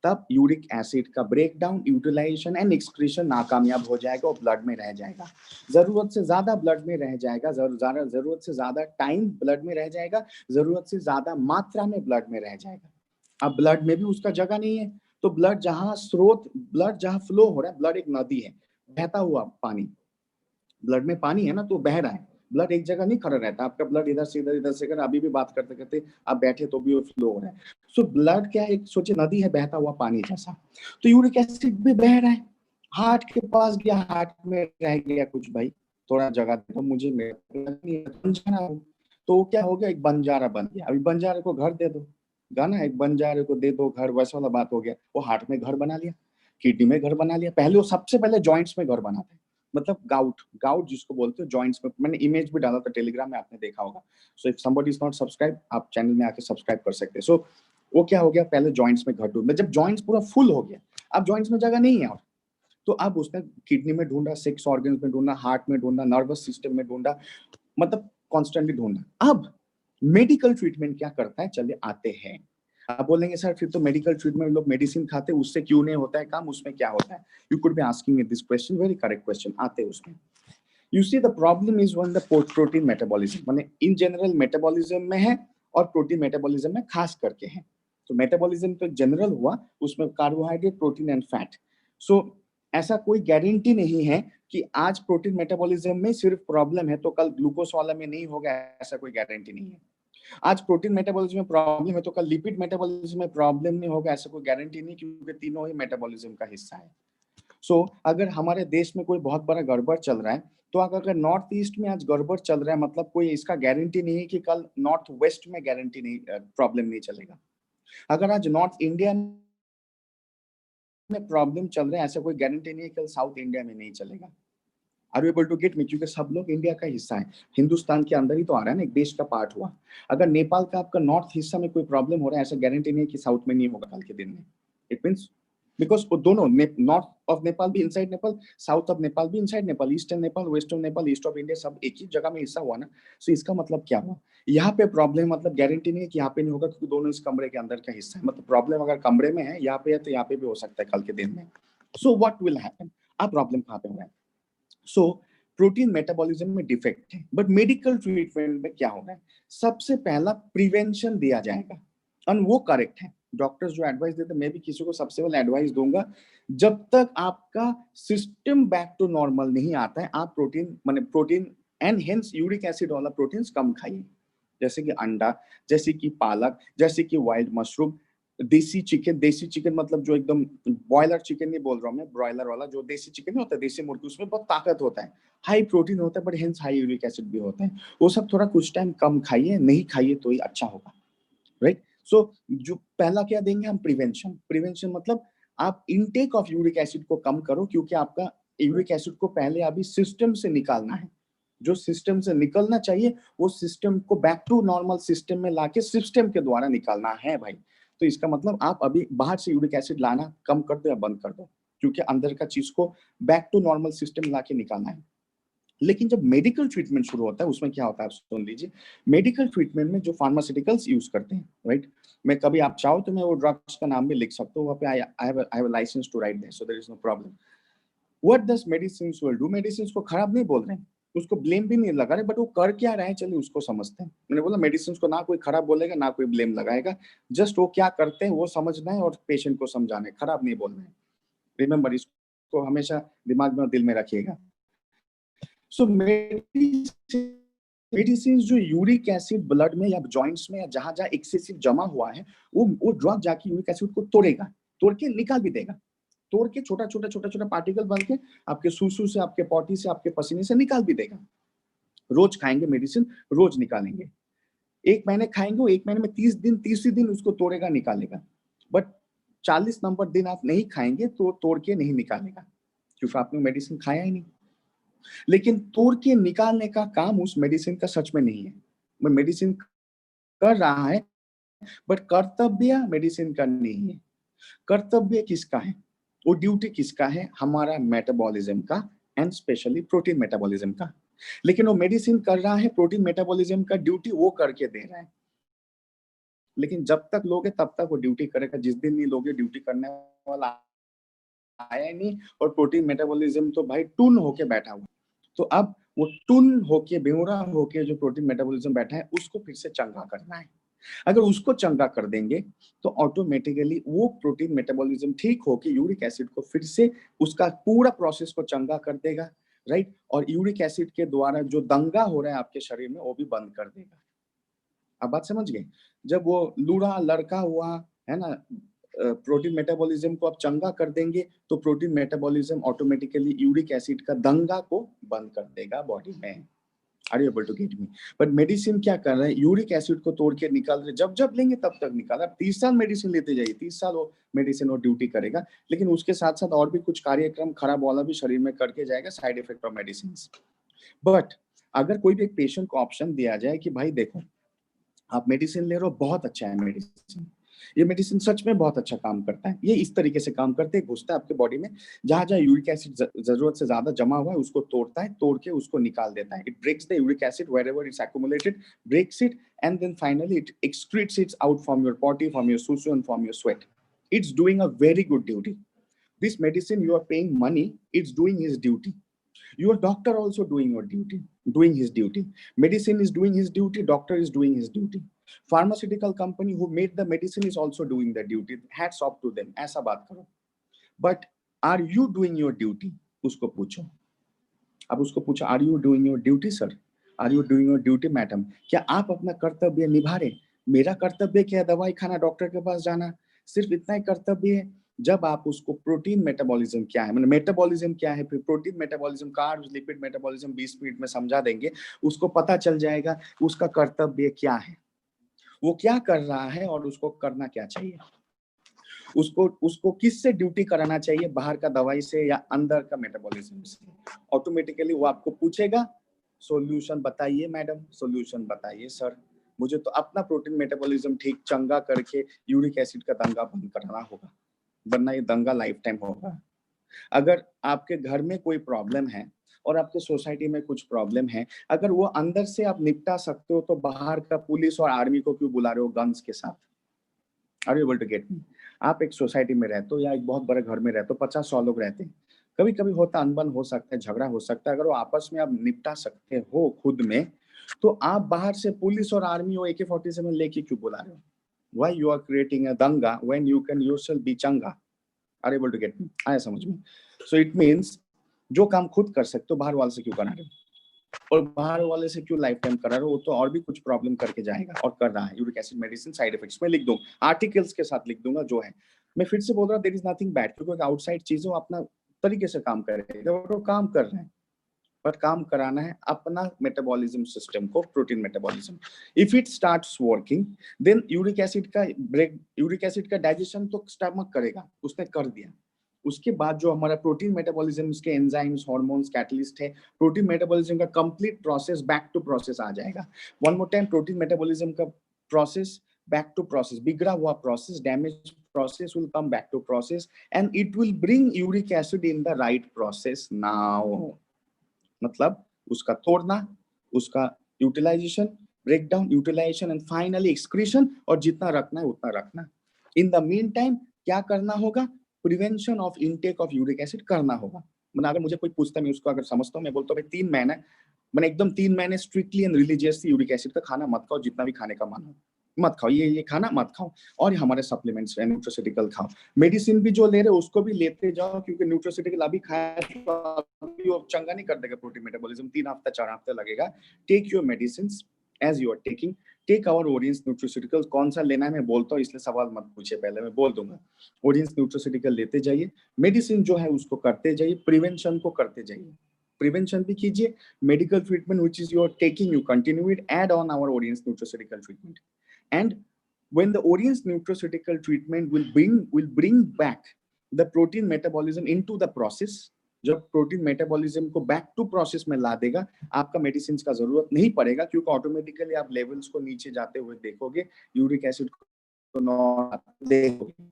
तब यूरिक एसिड का ब्रेकडाउन, यूटिलाइजेशन एंड एक्सक्रीशन नाकामयाब हो जाएगा और ब्लड में रह जाएगा। जरूरत से ज्यादा ब्लड में रह जाएगा, जरूरत से ज्यादा टाइम ब्लड में रह जाएगा, जरूरत से ज्यादा मात्रा में ब्लड में रह जाएगा। अब ब्लड में भी उसका जगह नहीं है, तो ब्लड जहां स्रोत, ब्लड जहां फ्लो हो रहा है, ब्लड एक नदी है, बहता हुआ पानी, ब्लड में पानी है ना, तो बह रहा है, ब्लड एक जगह नहीं खड़ा रहता। आपका ब्लड इधर से इधर, इधर से इधर, अभी भी बात करते करते आप बैठे तो भी वो फ्लो हो रहा है। सो ब्लड क्या है, एक सोचिए नदी है, बहता हुआ पानी जैसा। तो यूरिक एसिड भी बह रहा है, हार्ट के पास गया, हार्ट में रह गया कुछ, भाई थोड़ा जगह दे दो मुझे, बंजारा, तो क्या हो गया, एक बंजारा बन गया। अभी बंजारे को घर दे दो, गाना, एक बंजारे को दे दो घर, वैसा वाला बात हो गया। वो हार्ट में घर बना लिया, किडनी में घर बना लिया, पहले वो सबसे पहले जॉइंट्स में घर बनाते हैं, मतलब गाउट जिसको बोलते हो, जॉइंट्स में। मैंने इमेज भी डाला था टेलीग्राम में, आपने देखा होगा। So if somebody is not subscribe, आप चैनल में आके सब्सक्राइब कर सकते हैं। सो वो क्या हो गया, पहले जॉइंट्स में घर ढूंढना, जब जॉइंट्स पूरा फुल हो गया, अब जॉइंट्स में जगह नहीं है और, तो अब उसने किडनी में ढूंढा, 6 ऑर्गन्स में ढूंढा, हार्ट में ढूंढा, नर्वस सिस्टम में ढूंढा, मतलब कॉन्स्टेंटली ढूंढा। अब मेडिकल ट्रीटमेंट क्या करता है, चलिए आते हैं। आप बोलेंगे सर फिर तो मेडिकल ट्रीटमेंट लोग मेडिसिन खाते हैं, उससे क्यों नहीं होता है काम, उसमें क्या होता है? You could be asking me this question, very correct question. आते हैं उसमें। You see the problem is when the protein metabolism, माने इन जनरल मेटाबॉलिज्म में है और प्रोटीन मेटाबॉलिज्म में खास करके है। तो मेटाबॉलिज्म तो जनरल हुआ, उसमें कार्बोहाइड्रेट, प्रोटीन एंड फैट। सो ऐसा कोई गारंटी नहीं है कि आज प्रोटीन मेटाबॉलिज्म में सिर्फ प्रॉब्लम है तो कल ग्लूकोज वाला में नहीं होगा, ऐसा कोई गारंटी नहीं है। आज प्रोटीन मेटाबॉलिज्म में प्रॉब्लम है तो कल लिपिड मेटाबॉलिज्म में प्रॉब्लम नहीं होगा, ऐसा कोई गारंटी नहीं, क्योंकि तीनों ही मेटाबॉलिज्म का हिस्सा है। सो अगर हमारे देश में कोई बहुत बड़ा गड़बड़ चल रहा है, तो अगर नॉर्थ ईस्ट में आज गड़बड़ चल रहा है, मतलब कोई इसका गारंटी नहीं है कि कल नॉर्थ वेस्ट में गारंटी नहीं, प्रॉब्लम नहीं चलेगा। अगर आज नॉर्थ इंडिया में प्रॉब्लम चल रहा है, ऐसा कोई गारंटी नहीं है कल साउथ इंडिया में नहीं चलेगा। Are you able to get me? क्योंकि सब लोग इंडिया का हिस्सा है, हिंदुस्तान के अंदर ही तो आ रहा है ना, एक देश का पार्ट हुआ। अगर नेपाल का आपका नॉर्थ हिस्सा में कोई प्रॉब्लम हो रहा है, ऐसा गारंटी नहीं है कि साउथ में नहीं होगा कल के दिन में। इट मीन्स बिकॉज वो दोनों, नॉर्थ ऑफ नेपाल भी inside Nepal, south of Nepal भी inside Nepal, eastern Nepal, western Nepal, east of India, सब एक ही जगह में हिस्सा हुआ ना। सो इसका मतलब क्या हुआ? यहाँ पे प्रॉब्लम मतलब गारंटी नहीं है कि यहाँ पे नहीं होगा, क्योंकि दोनों इस कमरे के अंदर का हिस्सा है। मतलब प्रॉब्लम अगर कमरे में है, यहाँ पे है, तो यहाँ पे भी हो सकता है कल के दिन में। So what will happen? अब प्रॉब्लम कहाँ पे हो रहा है? सो प्रोटीन मेटाबॉलिज्म में डिफेक्ट है, बट मेडिकल ट्रीटमेंट में क्या होगा? सबसे पहला प्रिवेंशन दिया जाएगा, और वो करेक्ट है। डॉक्टर्स जो एडवाइस देते हैं, मैं भी किसी को सबसे पहले एडवाइस दूंगा, जब तक आपका सिस्टम बैक टू नॉर्मल नहीं आता है, आप protein and hence uric acid वाला प्रोटीन्स कम खाइए, जैसे कि अंडा, जैसे कि पालक, जैसे कि वाइल्ड मशरूम, देसी चिकन मतलब जो एकदम बॉयलर चिकन नहीं बोल रहा हूँ मैं, ब्रॉयलर वाला जो देसी चिकन नहीं होता, देसी मुर्गी, उसमें बहुत ताकत होता है, हाई प्रोटीन होता है, but hence high uric acid भी होता है। वो सब थोड़ा कुछ टाइम कम खाइए, नहीं खाइए तो ही अच्छा होगा, राइट? सो जो पहला क्या देंगे हम? प्रिवेंशन मतलब आप इनटेक ऑफ यूरिक एसिड को कम करो, क्योंकि आपका यूरिक एसिड को पहले अभी सिस्टम से निकालना है। जो सिस्टम से निकलना चाहिए, वो सिस्टम को बैक टू नॉर्मल सिस्टम में लाके सिस्टम के द्वारा निकालना है भाई। तो इसका मतलब आप अभी बाहर से यूरिक एसिड लाना कम कर दो या बंद कर दो, क्योंकि अंदर का चीज को बैक टू नॉर्मल सिस्टम लाके निकालना है। लेकिन जब मेडिकल ट्रीटमेंट शुरू होता है, उसमें क्या होता है आप सुन लीजिए। मेडिकल ट्रीटमेंट में जो फार्मास्यूटिकल्स यूज करते हैं, राइट? मैं कभी आप चाहो तो मैं वो ड्रग्स का नाम भी लिख सकता हूँ, वहाँ पे I have a license to write that, so there is no problem. What does medicines will do? Medicines को खराब नहीं बोल रहे हैं, उसको ब्लेम भी नहीं लगा रहे, बट वो कर क्या रहे हैं चलिए उसको समझते हैं। मैंने बोला मेडिसिन्स को ना कोई खराब बोलेगा, ना कोई ब्लेम लगाएगा, जस्ट वो क्या करते हैं वो समझना है और पेशेंट को समझाना है, खराब नहीं बोलना है। रिमेंबर, इसको हमेशा दिमाग में और दिल में रखिएगा। सो मेडिसिन जो यूरिक एसिड ब्लड में या जॉइंट्स में या जहां जहां एक्सेसिव जमा हुआ है, वो ड्रग जाके यूरिक एसिड को तोड़ेगा, तोड़ के निकाल भी देगा, तोड़ के छोटा छोटा पार्टिकल बन के आपके सूसू से, आपके पॉटी से, आपके पसीने से निकाल भी देगा। रोज खाएंगे मेडिसिन, रोज निकालेंगे। 1 महीने खाएंगे, वो 1 महीने में 30 दिन, 30 दिन उसको तोड़ेगा, निकालेगा। बट 40 नंबर दिन आप नहीं खाएंगे तो तोड़ के नहीं निकालेगा, क्योंकि आपने मेडिसिन खाया ही नहीं। लेकिन तोड़ के निकालने का काम उस मेडिसिन का सच में नहीं है। वो मेडिसिन कर रहा है, बट कर्तव्य मेडिसिन का नहीं है। कर्तव्य किसका है? वो ड्यूटी किसका है? हमारा मेटाबॉलिज्म का, एंड स्पेशली प्रोटीन मेटाबॉलिज्म का। लेकिन वो मेडिसिन कर रहा है, प्रोटीन मेटाबॉलिज्म का ड्यूटी वो करके दे रहा है। लेकिन जब तक लोगे तब तक वो ड्यूटी करेगा, जिस दिन नहीं लोगे, ड्यूटी करने वाला आया नहीं, और प्रोटीन मेटाबॉलिज्म तो भाई टून होके बैठा हुआ। तो अब वो टून होके, बेहोरा होके जो प्रोटीन मेटाबॉलिज्म बैठा है, उसको फिर से चंगा करना है। अगर उसको चंगा कर देंगे तो ऑटोमेटिकली वो प्रोटीन मेटाबॉलिज्म ठीक होके यूरिक एसिड को फिर से उसका पूरा प्रोसेस को चंगा कर देगा, राइट? और यूरिक एसिड के द्वारा जो दंगा हो रहा है आपके शरीर में, वो भी बंद कर देगा। अब बात समझ गए? जब वो लूढ़ा लड़का हुआ है ना, प्रोटीन मेटाबॉलिज्म को आप चंगा कर देंगे, तो protein metabolism automatically uric acid का दंगा को बंद कर देगा बॉडी में। Are you able to get me? But medicine क्या कर रहा है? यूरिक एसिड को तोड़ के निकाल रहे, जब जब लेंगे तब तक निकाल। आप 30 साल मेडिसिन लेते जाइए, 30 साल वो मेडिसिन वो ड्यूटी करेगा, लेकिन उसके साथ साथ और भी कुछ कार्यक्रम खराब वाला भी शरीर में करके जाएगा, side effect of medicine. But अगर कोई भी एक पेशेंट को ऑप्शन दिया जाए कि भाई देखो, आप मेडिसिन ले रहे हो, बहुत अच्छा है मेडिसिन, ये मेडिसिन सच में बहुत अच्छा काम करता है, ये इस तरीके से काम करते हैं, घुसता है आपके बॉडी में, जहां जहां यूरिक एसिड जरूरत से ज्यादा जमा हुआ है, उसको तोड़ता है, तोड़ के उसको निकाल देता है। It breaks the uric acid wherever it's accumulated, breaks it, and then finally it excretes it out from your body, from your susu and from your sweat. It's doing a very good duty. This medicine you are paying money, it's doing his duty. Your doctor also doing your duty, doing his duty. Medicine is doing his duty, doctor is doing his duty. Pharmaceutical company who made the medicine is also doing the duty, hats off to them, ऐसा बात करो। But are you doing your duty, उसको पूछो। अब उसको पूछो, are you doing your duty sir, are you doing your duty madam, क्या आप अपना कर्तव्य निभा रहे? मेरा कर्तव्य क्या है? दवाई खाना, डॉक्टर के पास जाना, सिर्फ इतना ही कर्तव्य है। जब आप उसको प्रोटीन मेटाबॉलिज्म क्या है, मतलब मेटाबॉलिज्म क्या है, फिर protein metabolism, carbs, lipid metabolism 20 minute में समझा देंगे, उसको पता चल जाएगा उसका कर्तव्य क्या है, वो क्या कर रहा है और उसको करना क्या चाहिए, उसको उसको किससे ड्यूटी कराना चाहिए, बाहर का दवाई से या अंदर का मेटाबॉलिज्म से। ऑटोमेटिकली वो आपको पूछेगा, सॉल्यूशन बताइए मैडम, सॉल्यूशन बताइए सर, मुझे तो अपना प्रोटीन मेटाबॉलिज्म ठीक चंगा करके यूरिक एसिड का दंगा बंद करना होगा, वरना ये दंगा लाइफ टाइम होगा। अगर आपके घर में कोई प्रॉब्लम है और आपके सोसाइटी में कुछ प्रॉब्लम है, अगर वो अंदर से आप निपटा सकते हो, तो बाहर का पुलिस और आर्मी को क्यों बुला रहे हो गन्स के साथ? Are you able to get me? आप एक सोसाइटी में रहते हो या एक बहुत बड़े घर में रहते हो, 50-100 लोग रहते हैं, कभी कभी होता, अनबन हो सकता है, झगड़ा हो सकता है, अगर वो आपस में आप निपटा सकते हो खुद में, तो आप बाहर से पुलिस और आर्मी और AK-47 लेके क्यों बुला रहे हो? Why you are creating a danga when you can yourself be changa? Are you able to get me? आया समझ में? So it means जो काम खुद कर सकते हो, बाहर वाले से क्यों करा रहे हो? और बाहर वाले से क्यों लाइफ टाइम करा रहे हो? वो तो और भी कुछ प्रॉब्लम करके जाएगा और कर रहा है। Uric acid medicine side effects में लिख दूं, आर्टिकल्स के साथ लिख दूंगा जो है। मैं फिर से बोल रहा हूँ, देयर इज नथिंग बैड, क्योंकि आउटसाइड चीजें अपना तरीके से काम करेगा, वो काम कर रहे हैं, बट काम कराना है अपना मेटाबॉलिज्म सिस्टम को, protein metabolism. If it starts working, then uric acid का डाइजेशन तो स्टमक करेगा, उसने कर दिया। उसके बाद जो हमारा प्रोटीन मेटाबॉलिज्म के एंजाइम्स, हार्मोन्स, कैटलिस्ट है, प्रोटीन मेटाबॉलिज्म का complete process back to process आ जाएगा। One more time, protein metabolism का प्रोसेस बैक टू प्रोसेस, बिगड़ा हुआ process, damage process will come back to process and it will bring uric acid in the right process now। मतलब उसका तोड़ना, उसका utilization, breakdown, utilization and finally excretion, और जितना रखना है उतना रखना। इन द मीन टाइम क्या करना होगा? Prevention of intake of uric acid करना होगा। मतलब अगर मुझे कोई पूछता है, मैं उसको अगर समझता हूँ, मैं बोलता हूँ भाई 3 महीने, मैंने एकदम 3 महीने strictly and religiously uric acid का खाना मत खाओ, जितना भी खाने का मन हो मत खाओ, ये खाना मत खाओ, और हमारे सप्लीमेंट्स न्यूट्रास्यूटिकल खाओ। मेडिसिन भी जो ले रहे हो उसको भी लेते जाओ, क्योंकि न्यूट्रास्यूटिकल अभी खाया तो अभी वो चंगा नहीं कर देगा प्रोटीन मेटाबॉलिज्म, 3 हफ्ता 4 हफ्ते लगेगा। Take your medicines as you are taking, take our Orions nutraceutical. कौन सा लेना है मैं बोलता हूँ, इसलिए सवाल मत पूछिए, पहले मैं बोल दूंगा। ओरियंस न्यूट्रास्यूटिकल लेते जाइए, मेडिसिन जो है उसको करते जाइए, प्रिवेंशन को करते जाइए, प्रिवेंशन भी कीजिए, medical treatment which is you are taking, you continue it, add on our Orions nutraceutical treatment. And when the Orient's nutraceutical treatment will bring back the protein metabolism into the process, जब protein metabolism को back to process में ला देगा, आपका medicine का जरूरत नहीं पड़ेगा, क्योंकि ऑटोमेटिकली आप लेवल्स को नीचे जाते हुए देखोगे, यूरिक एसिड को देखोगे।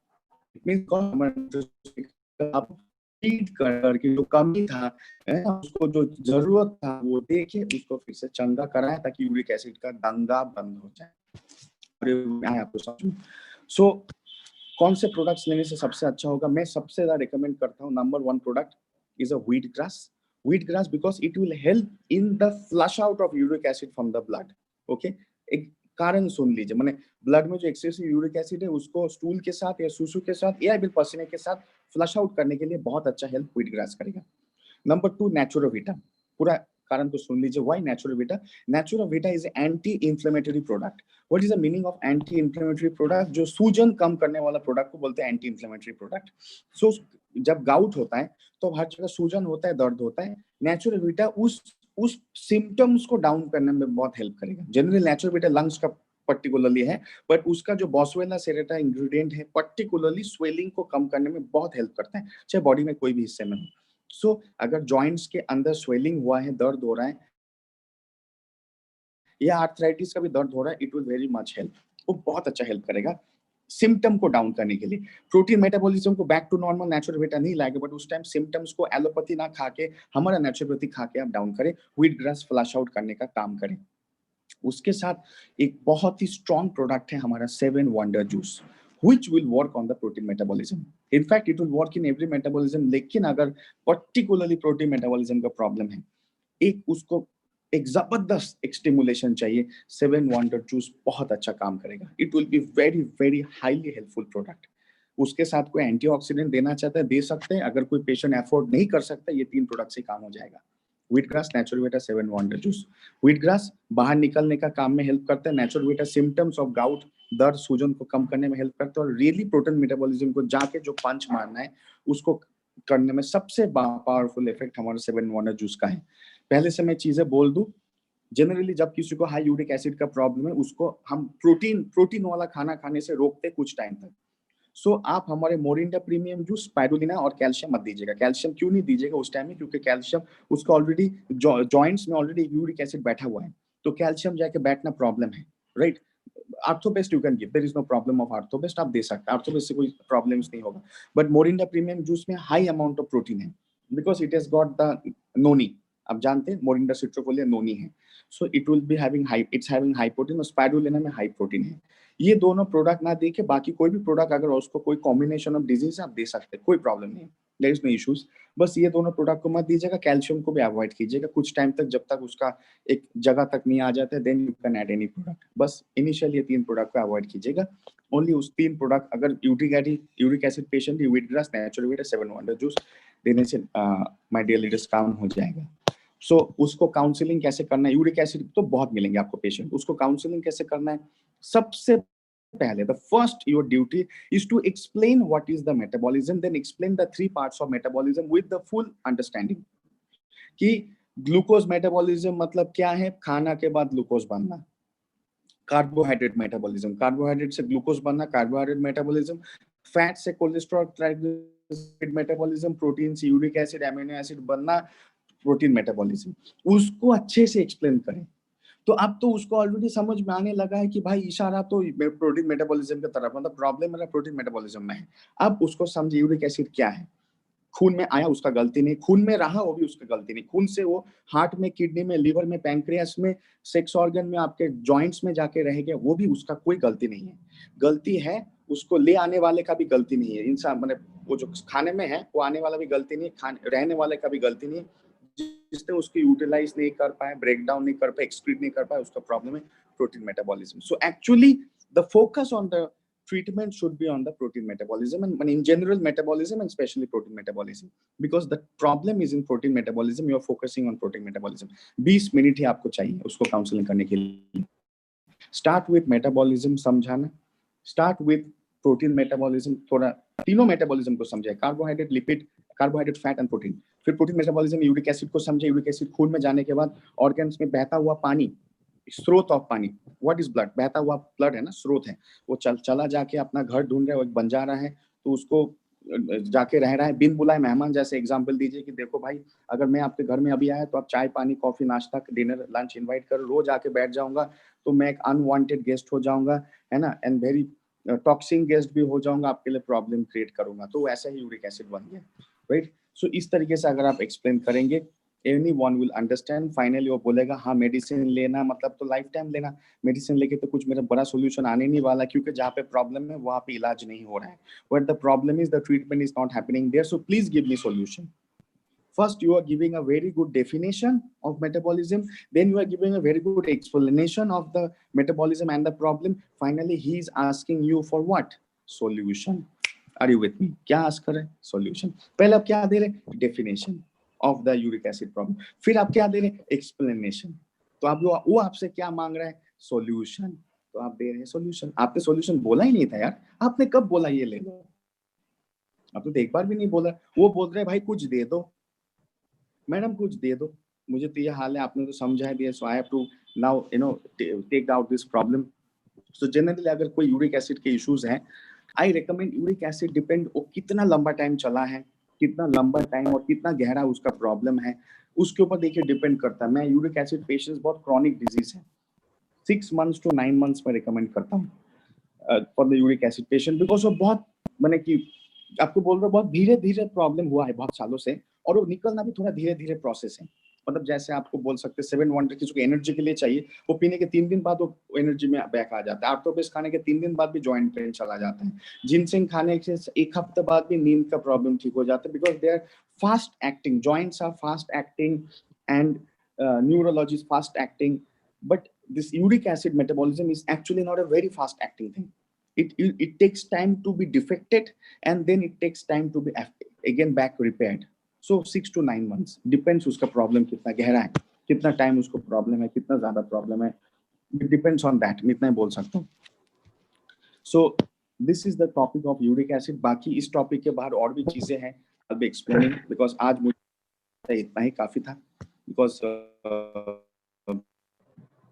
इट मींस आप फीड करके जो कमी था, उसको जो जरूरत था वो देके उसको फिर से चंगा कराए, ताकि यूरिक एसिड का दंगा बंद हो जाए। आपको समझ में? सो कौन से प्रोडक्ट्स लेने से सबसे अच्छा होगा? मैं सबसे ज्यादा रिकमेंड करता हूँ, number 1 product is a wheat grass, because it will help in the flush out of uric acid from the blood. Okay, एक कारण सुन लीजिए, मैंने ब्लड में जो एक्सेसिव यूरिक एसिड है उसको स्टूल के साथ या सुसु के साथ या फिर पसीने के साथ फ्लश आउट करने के लिए बहुत अच्छा हेल्प व्हीट ग्रास करेगा। Number 2, Naturovita. पूरा कारण तो सुन लीजिए, why Naturovita? Naturovita is anti inflammatory product. What is the meaning of anti inflammatory product? जो सूजन कम करने वाला प्रोडक्ट को बोलते हैं एंटी इंफ्लेमेटरी प्रोडक्ट। सो जब गाउट होता है तो हर जगह सूजन होता है, दर्द होता है, नेचुरोविटा उस सिम्टम्स को डाउन करने में बहुत हेल्प करेगा। जनरली नेचुरोविटा लंग्स का पर्टिकुलरली है, बट उसका जो बॉसवेला सेरेटा इंग्रेडिएंट है पर्टिकुलरली स्वेलिंग को कम करने में बहुत हेल्प करता है, चाहे बॉडी में कोई भी हिस्से में हो। सो अगर जॉइंट्स के अंदर स्वेलिंग हुआ है, दर्द हो रहा है, या आर्थराइटिस का भी दर्द हो रहा है, it will very much help. वो बहुत अच्छा हेल्प करेगा सिम्टम को डाउन करने के लिए। प्रोटीन मेटाबॉलिज्म को बैक टू नॉर्मल नेचुरोविटा नहीं लाएगा, बट उस टाइम सिम्टम्स को एलोपैथी ना खा के हमारा नेचुरोपैथी खा के आप डाउन करें, व्हीट ग्रास फ्लश आउट करने का काम करें। उसके साथ एक बहुत ही स्ट्रॉन्ग प्रोडक्ट है हमारा 7 wonder juice, which will work on the protein metabolism. In fact, it will work in every metabolism, लेकिन अगर particularly protein metabolism का प्रॉब्लम है, एक उसको एक जबरदस्त एक स्टिमुलेशन चाहिए, 7 वंडर जूस बहुत अच्छा काम करेगा। It will be very very highly helpful product. उसके साथ कोई एंटीऑक्सीडेंट देना चाहता है दे सकते हैं, अगर कोई पेशेंट अफोर्ड नहीं कर सकता ये 3 प्रोडक्ट से काम हो जाएगा। Wheat grass, Naturovita, 7 wonder juice. Wheat grass बाहर निकलने का काम में हेल्प करता है, नेचुरोवेटा सिम्टम्स ऑफ गाउट, दर्द सूजन को कम करने में हेल्प करता है, और रियली प्रोटीन मेटाबॉलिज्म को जाके जो पंच मारना है उसको करने में सबसे पावरफुल इफेक्ट हमारा 7 वंडर जूस का है। पहले से मैं चीजें बोल दूं, जनरली जब किसी को हाई यूरिक एसिड का प्रॉब्लम है उसको हम प्रोटीन वाला खाना खाने से रोकते कुछ टाइम तक। सो आप हमारे मोरिंडा प्रीमियम जूस, स्पाइरुलिना और कैल्शियम मत दीजिएगा। कैल्शियम क्यों नहीं दीजिएगा उस टाइम में, क्योंकि कैल्शियम उसका ऑलरेडी जॉइंट्स में ऑलरेडी यूरिक एसिड बैठा हुआ है, तो कैल्शियम जाके बैठना प्रॉब्लम है, right. Orthobest you can give, there is no problem of Orthobest, आप दे सकते हैं, आर्थोबेस्ट से कोई प्रॉब्लम्स नहीं होगा। बट मोरिंडा प्रीमियम जूस में हाई अमाउंट ऑफ प्रोटीन है, because it has got the noni, आप जानते हैं मोरिंडा सिट्रोफोलिया नोनी है, so it will be having high, it's having high protein, और स्पाइरुलिना में हाई प्रोटीन है। ये दोनों प्रोडक्ट ना देके बाकी कोई भी प्रोडक्ट अगर उसको कोई कॉम्बिनेशन ऑफ डिजीज आप दे सकते हैं, कोई प्रॉब्लम नहीं है, देयर इज नो इश्यूज। बस ये दोनों प्रोडक्ट को मत दीजिएगा, कैल्शियम को भी अवॉइड कीजिएगा कुछ टाइम तक, जब तक उसका एक जगह तक नहीं आ जाता है, then you can add any product. बस इनिशियल ये 3 प्रोडक्ट को अवॉइड कीजिएगा, ओनली उस 3 प्रोडक्ट। अगर यूरिक एसिड पेशेंट है, wheat grass, Naturovita, 7 wonder juice देने से माय डियर लीडर्स काम हो जाएगा। सो उसको काउंसलिंग कैसे करना है, यूरिक एसिड तो बहुत मिलेंगे आपको पेशेंट, उसको काउंसलिंग कैसे करना है, सबसे पहले the first your duty is to explain what is the metabolism, then explain the 3 parts of metabolism with the full understanding कि ग्लूकोज मेटाबॉलिज्म मतलब क्या है, खाना के बाद ग्लूकोज बनना, कार्बोहाइड्रेट मेटाबॉलिज्म, कार्बोहाइड्रेट से ग्लूकोज बनना, कार्बोहाइड्रेट मेटाबॉलिज्म, फैट से कोलेस्ट्रॉल, ट्राइग्लिसराइड मेटाबॉलिज्म, प्रोटीन से यूरिक एसिड, अमीनो एसिड बनना, प्रोटीन मेटाबॉलिज्म, उसको अच्छे से एक्सप्लेन करें। तो अब तो उसको ऑलरेडी समझ में आने लगा है कि भाई इशारा तो प्रोटीन मेटाबॉलिज्म की तरफ, मतलब प्रॉब्लम मेरा प्रोटीन मेटाबॉलिज्म में है। अब उसको समझे यूरिक एसिड क्या है, खून में आया उसका गलती नहीं, खून में रहा वो भी उसका गलती नहीं, खून से वो हार्ट में, किडनी में, लिवर में, पैंक्रियास में, सेक्स ऑर्गन में, आपके जॉइंट्स में जाके रहेगा, वो भी उसका कोई गलती नहीं है। गलती है उसको ले आने वाले का भी गलती नहीं है, इंसान मतलब वो जो खाने में है वो आने वाला भी गलती नहीं है, रहने वाले का भी गलती नहीं है, जिसने उसको यूटिलाइज नहीं कर पाए, ब्रेक डाउन नहीं कर पाए, एक्सक्रीट नहीं कर पाए, उसका प्रॉब्लम है protein metabolism. So actually the focus on the treatment should be on the protein metabolism and in general metabolism and especially protein metabolism, because the problem is in protein metabolism, you are focusing on protein metabolism। 20 minute ही आपको चाहिए उसको counselling करने के लिए। Start with metabolism समझाना, start with protein metabolism, थोड़ा तीनों metabolism को समझे, carbohydrate, lipid, carbohydrate, fat and protein. फिर प्रोटीन मेटाबॉलिज्म, यूरिक एसिड को समझे, यूरिक एसिड खून में जाने के बाद ऑर्गन्स में बहता हुआ पानी, स्रोत ऑफ पानी, व्हाट इज ब्लड, बहता हुआ ब्लड है ना, स्रोत है, वो चला जाके अपना घर ढूंढ रहा है, वो बन जा रहा है, तो उसको जाके रह रहा है बिन बुलाए मेहमान। जैसे एग्जांपल दीजिए कि देखो भाई अगर मैं आपके घर में अभी आया तो आप चाय पानी कॉफी नाश्ता डिनर लंच इनवाइट कर, रोज आके बैठ जाऊंगा तो मैं एक अनवांटेड गेस्ट हो जाऊंगा, है ना, एंड वेरी टॉक्सिक गेस्ट भी हो जाऊंगा, आपके लिए प्रॉब्लम क्रिएट करूंगा, तो ऐसा ही यूरिक एसिड बन गया, राइट। सो इस तरीके से अगर आप एक्सप्लेन करेंगे, anyone will understand, finally वो बोलेगा हाँ मेडिसिन लेना मतलब तो लाइफ टाइम लेना, मेडिसिन लेके तो कुछ मेरा बड़ा सोल्यूशन आने नहीं वाला, क्योंकि जहाँ पे प्रॉब्लम है वहाँ पे इलाज नहीं हो रहा है, where the problem is the treatment is not happening there, so please give me solution। First you are giving a very good definition of metabolism, then you are giving a very good explanation of the metabolism and the problem, finally he is asking you for what, solution। Are you with me? क्या ask कर रहे हैं, solution। पहले आप क्या दे रहे, definition of the uric acid problem, फिर आप क्या दे रहे हैं, explanation। तो आप वो आपसे क्या मांग रहा है, solution, तो आप दे रहे हैं solution। आपने solution बोला ही नहीं था यार, आपने कब बोला ये ले लो, आप तो एक बार भी नहीं बोला। वो बोल रहे भाई कुछ दे दो, मैडम कुछ दे दो, मुझे तो ये हाल है, आपने तो समझा दिया, so I have to now you know take out this problem. So generally अगर कोई यूरिक एसिड के इश्यूज हैं, I recommend uric acid depend वो कितना लंबा टाइम चला है, कितना लंबा टाइम और कितना गहरा उसका प्रॉब्लम है, उसके ऊपर देखिए डिपेंड करता है। मैं यूरिक एसिड पेशेंट्स बहुत क्रॉनिक डिजीज है, 6 months to 9 months में रिकमेंड करता हूँ for the uric acid patient, because वो बहुत मैंने कि आपको बोल रहा हूँ बहुत धीरे धीरे प्रॉब्लम हुआ है बहुत सालों से, और वो निकलना भी थोड़ा धीरे धीरे प्रोसेस है। मतलब जैसे आपको बोल सकते हैं 7 वंडर किसी को एनर्जी के लिए चाहिए, वो पीने के 3 दिन बाद वो एनर्जी में बैक आ जाता है, आर्थोपेस्ट खाने के 3 दिन बाद भी जॉइंट पेन चला जाता है, जिनसिंग खाने के 1 हफ्ते बाद भी नींद का प्रॉब्लम ठीक हो जाता है, because they are fast acting, joints are fast acting and neurology is fast acting, but this uric acid metabolism is actually not a very fast acting thing. It takes time to be defected, and then it takes time to be again back repaired. So 6 to 9 months depends उसका problem कितना गहरा है, कितना time उसको problem है, कितना ज़्यादा problem है. It depends on that. मैं इतना ही बोल सकता हूँ. So this is the topic of uric acid. बाकी इस topic के बाहर और भी चीजें हैं. I'll be explaining because आज मुझे इतना ही काफी था. Because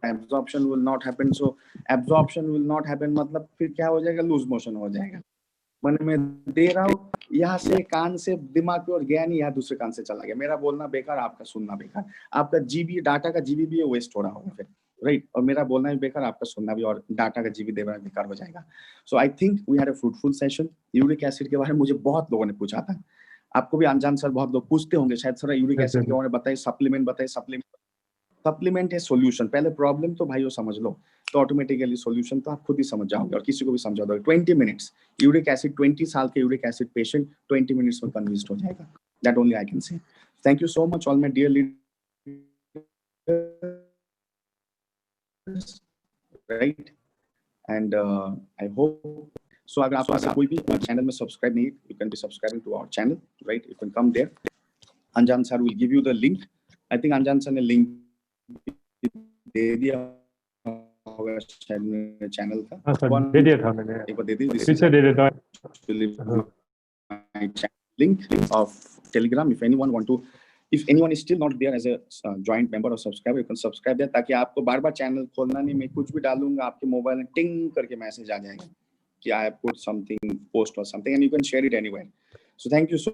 absorption will not happen. So absorption will not happen मतलब फिर क्या हो जाएगा? Lose motion हो जाएगा. मन में दे रहा हूँ, यहाँ से कान से दिमाग पे और गया नहीं, यहाँ दूसरे कान से चला गया. मेरा बोलना बेकार, आपका सुनना बेकार. आपका जीबी डाटा का जीबी भी वेस्ट हो रहा होगा फिर, राइट? और मेरा बोलना भी बेकार, आपका सुनना भी, और डाटा का जीबी देना बेकार हो जाएगा. So I think we had a fruitful session. Uric acid के बारे में मुझे बहुत लोगों ने पूछा था, आपको भी अनजान सर बहुत लोग पूछते होंगे शायद. सर यूरिक एसिड के बारे में बताइए, सप्लीमेंट बताइए. सप्लीमेंट है सोल्यूशन. पहले प्रॉब्लम तो भाइयों समझ लो, तो ऑटोमेटिकली सॉल्यूशन तो आप खुद ही समझ जाओगे और किसी को भी समझा दोगे. 20 मिनट्स यूरिक एसिड, 20 साल के यूरिक एसिड पेशेंट 20 मिनट्स में कन्विंस्ड हो जाएगा. That only I can say. Thank you so much all my dear leaders, right? And I hope so. अगर आपको कोई भी चैनल में सब्सक्राइब नहीं, you can be subscribing to our channel, right? You can come there. Anjan sir will give you the link. I think Anjan sir ने link दे दिया होगा शायद मेरे चैनल का. दे दिया था मैंने, एक बार दे दी. पीछे दे देता हूं. Link of Telegram. If anyone is still not there as a joint member or subscriber, you can subscribe there, ताकि आपको बार-बार चैनल खोलना नहीं. मैं कुछ भी डालूंगा आपके मोबाइल में टिंग करके मैसेज आ जाएगा कि I have put something, post or something, and you can share it anywhere. So thank you so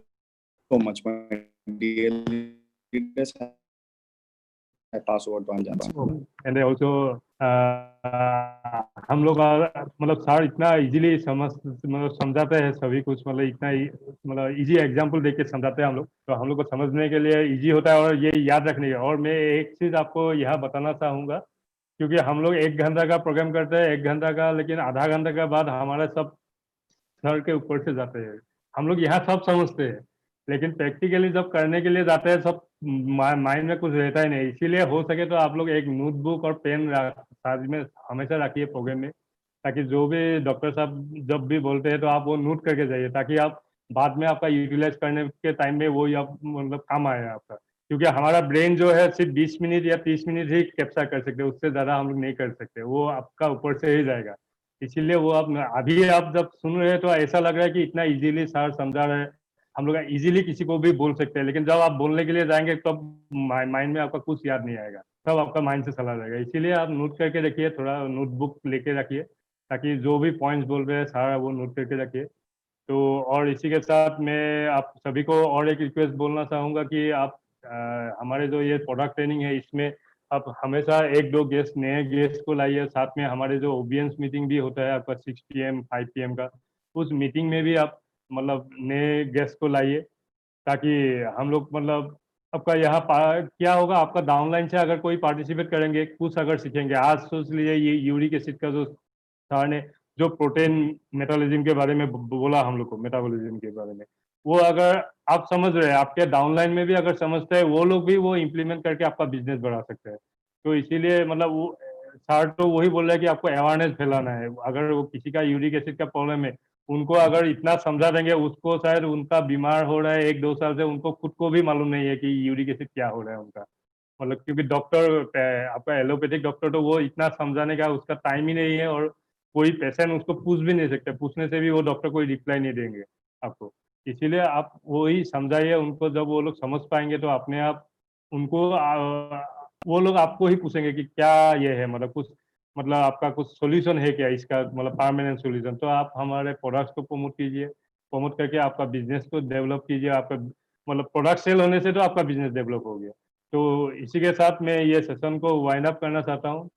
much, my dear leaders. I pass over to Anjan. And also हम लोग मतलब सर इतना easily समझाते हैं सभी कुछ, मतलब इतना मतलब इजी एग्जांपल देके समझाते हैं हम लोग, तो हम लोग को समझने के लिए इजी होता है और ये याद रखने के. और मैं एक चीज़ आपको यहाँ बताना चाहूँगा, क्योंकि हम लोग 1 घंटा का प्रोग्राम करते हैं, 1 घंटा का, लेकिन आधा घंटा के बाद हमारा सब सर के ऊपर से जाते हैं. हम लोग यहाँ सब समझते हैं, लेकिन प्रैक्टिकली जब करने के लिए जाते हैं सब माइंड में कुछ रहता ही नहीं. इसीलिए हो सके तो आप लोग एक नोटबुक और पेन साथ में हमेशा रखिए प्रोग्राम में, ताकि जो भी डॉक्टर साहब जब भी बोलते हैं तो आप वो नोट करके जाइए, ताकि आप बाद में आपका यूटिलाइज करने के टाइम में वो आप मतलब काम आए आपका. क्योंकि हमारा ब्रेन जो है सिर्फ 20 मिनट या 30 मिनट ही कैप्चर कर सकते हैं, उससे ज़्यादा हम लोग नहीं कर सकते. वो आपका ऊपर से ही जाएगा. इसीलिए वो आप अभी आप जब सुन रहे हैं तो ऐसा लग रहा है कि इतना इजीली सर समझा रहे हैं, हम लोग इजीली किसी को भी बोल सकते हैं, लेकिन जब आप बोलने के लिए जाएंगे तब माइंड में आपका कुछ याद नहीं आएगा, तब आपका माइंड से चला जाएगा. इसीलिए आप नोट करके रखिए, थोड़ा नोटबुक लेके रखिए, ताकि जो भी पॉइंट्स बोल रहे हैं सारा वो नोट करके रखिए. तो और इसी के साथ मैं आप सभी को और एक रिक्वेस्ट बोलना चाहूँगा कि आप हमारे जो ये प्रोडक्ट ट्रेनिंग है इसमें आप हमेशा 1-2 गेस्ट, नए गेस्ट को लाइए. साथ में हमारे जो ओबियंस मीटिंग भी होता है आपका 6 PM 5 PM का, उस मीटिंग में भी आप मतलब नए गेस्ट को लाइए, ताकि हम लोग मतलब आपका यहाँ क्या होगा, आपका डाउनलाइन से अगर कोई पार्टिसिपेट करेंगे, कुछ अगर सीखेंगे. आज सोच लीजिए ये यूरिक एसिड का जो सर ने जो प्रोटीन मेटाबॉलिज्म के बारे में बोला हम लोग को, मेटाबॉलिज्म के बारे में, वो अगर आप समझ रहे हैं, आपके डाउनलाइन में भी अगर समझते हैं, वो लोग भी वो इम्प्लीमेंट करके आपका बिजनेस बढ़ा सकते हैं. तो इसीलिए मतलब वो सर तो वही बोल रहा है कि आपको अवेयरनेस फैलाना है. अगर वो किसी का यूरिक एसिड का प्रॉब्लम है, उनको अगर इतना समझा देंगे, उसको शायद उनका बीमार हो रहा है 1-2 साल से, उनको खुद को भी मालूम नहीं है कि यूरिक एसिड क्या हो रहा है उनका. मतलब क्योंकि डॉक्टर आपका एलोपैथिक डॉक्टर तो वो इतना समझाने का उसका टाइम ही नहीं है, और कोई पेशेंट उसको पूछ भी नहीं सकते, पूछने से भी वो डॉक्टर कोई रिप्लाई नहीं देंगे आपको. इसीलिए आप वही समझाइए उनको. जब वो लोग समझ पाएंगे तो अपने आप उनको वो लोग आपको ही पूछेंगे कि क्या ये है, मतलब कुछ मतलब आपका कुछ सॉल्यूशन है क्या इसका, मतलब परमानेंट सॉल्यूशन. तो आप हमारे प्रोडक्ट्स को प्रमोट कीजिए, प्रमोट करके आपका बिजनेस को डेवलप कीजिए. आपका मतलब प्रोडक्ट सेल होने से तो आपका बिजनेस डेवलप हो गया. तो इसी के साथ मैं ये सेशन को वाइंड अप करना चाहता हूँ.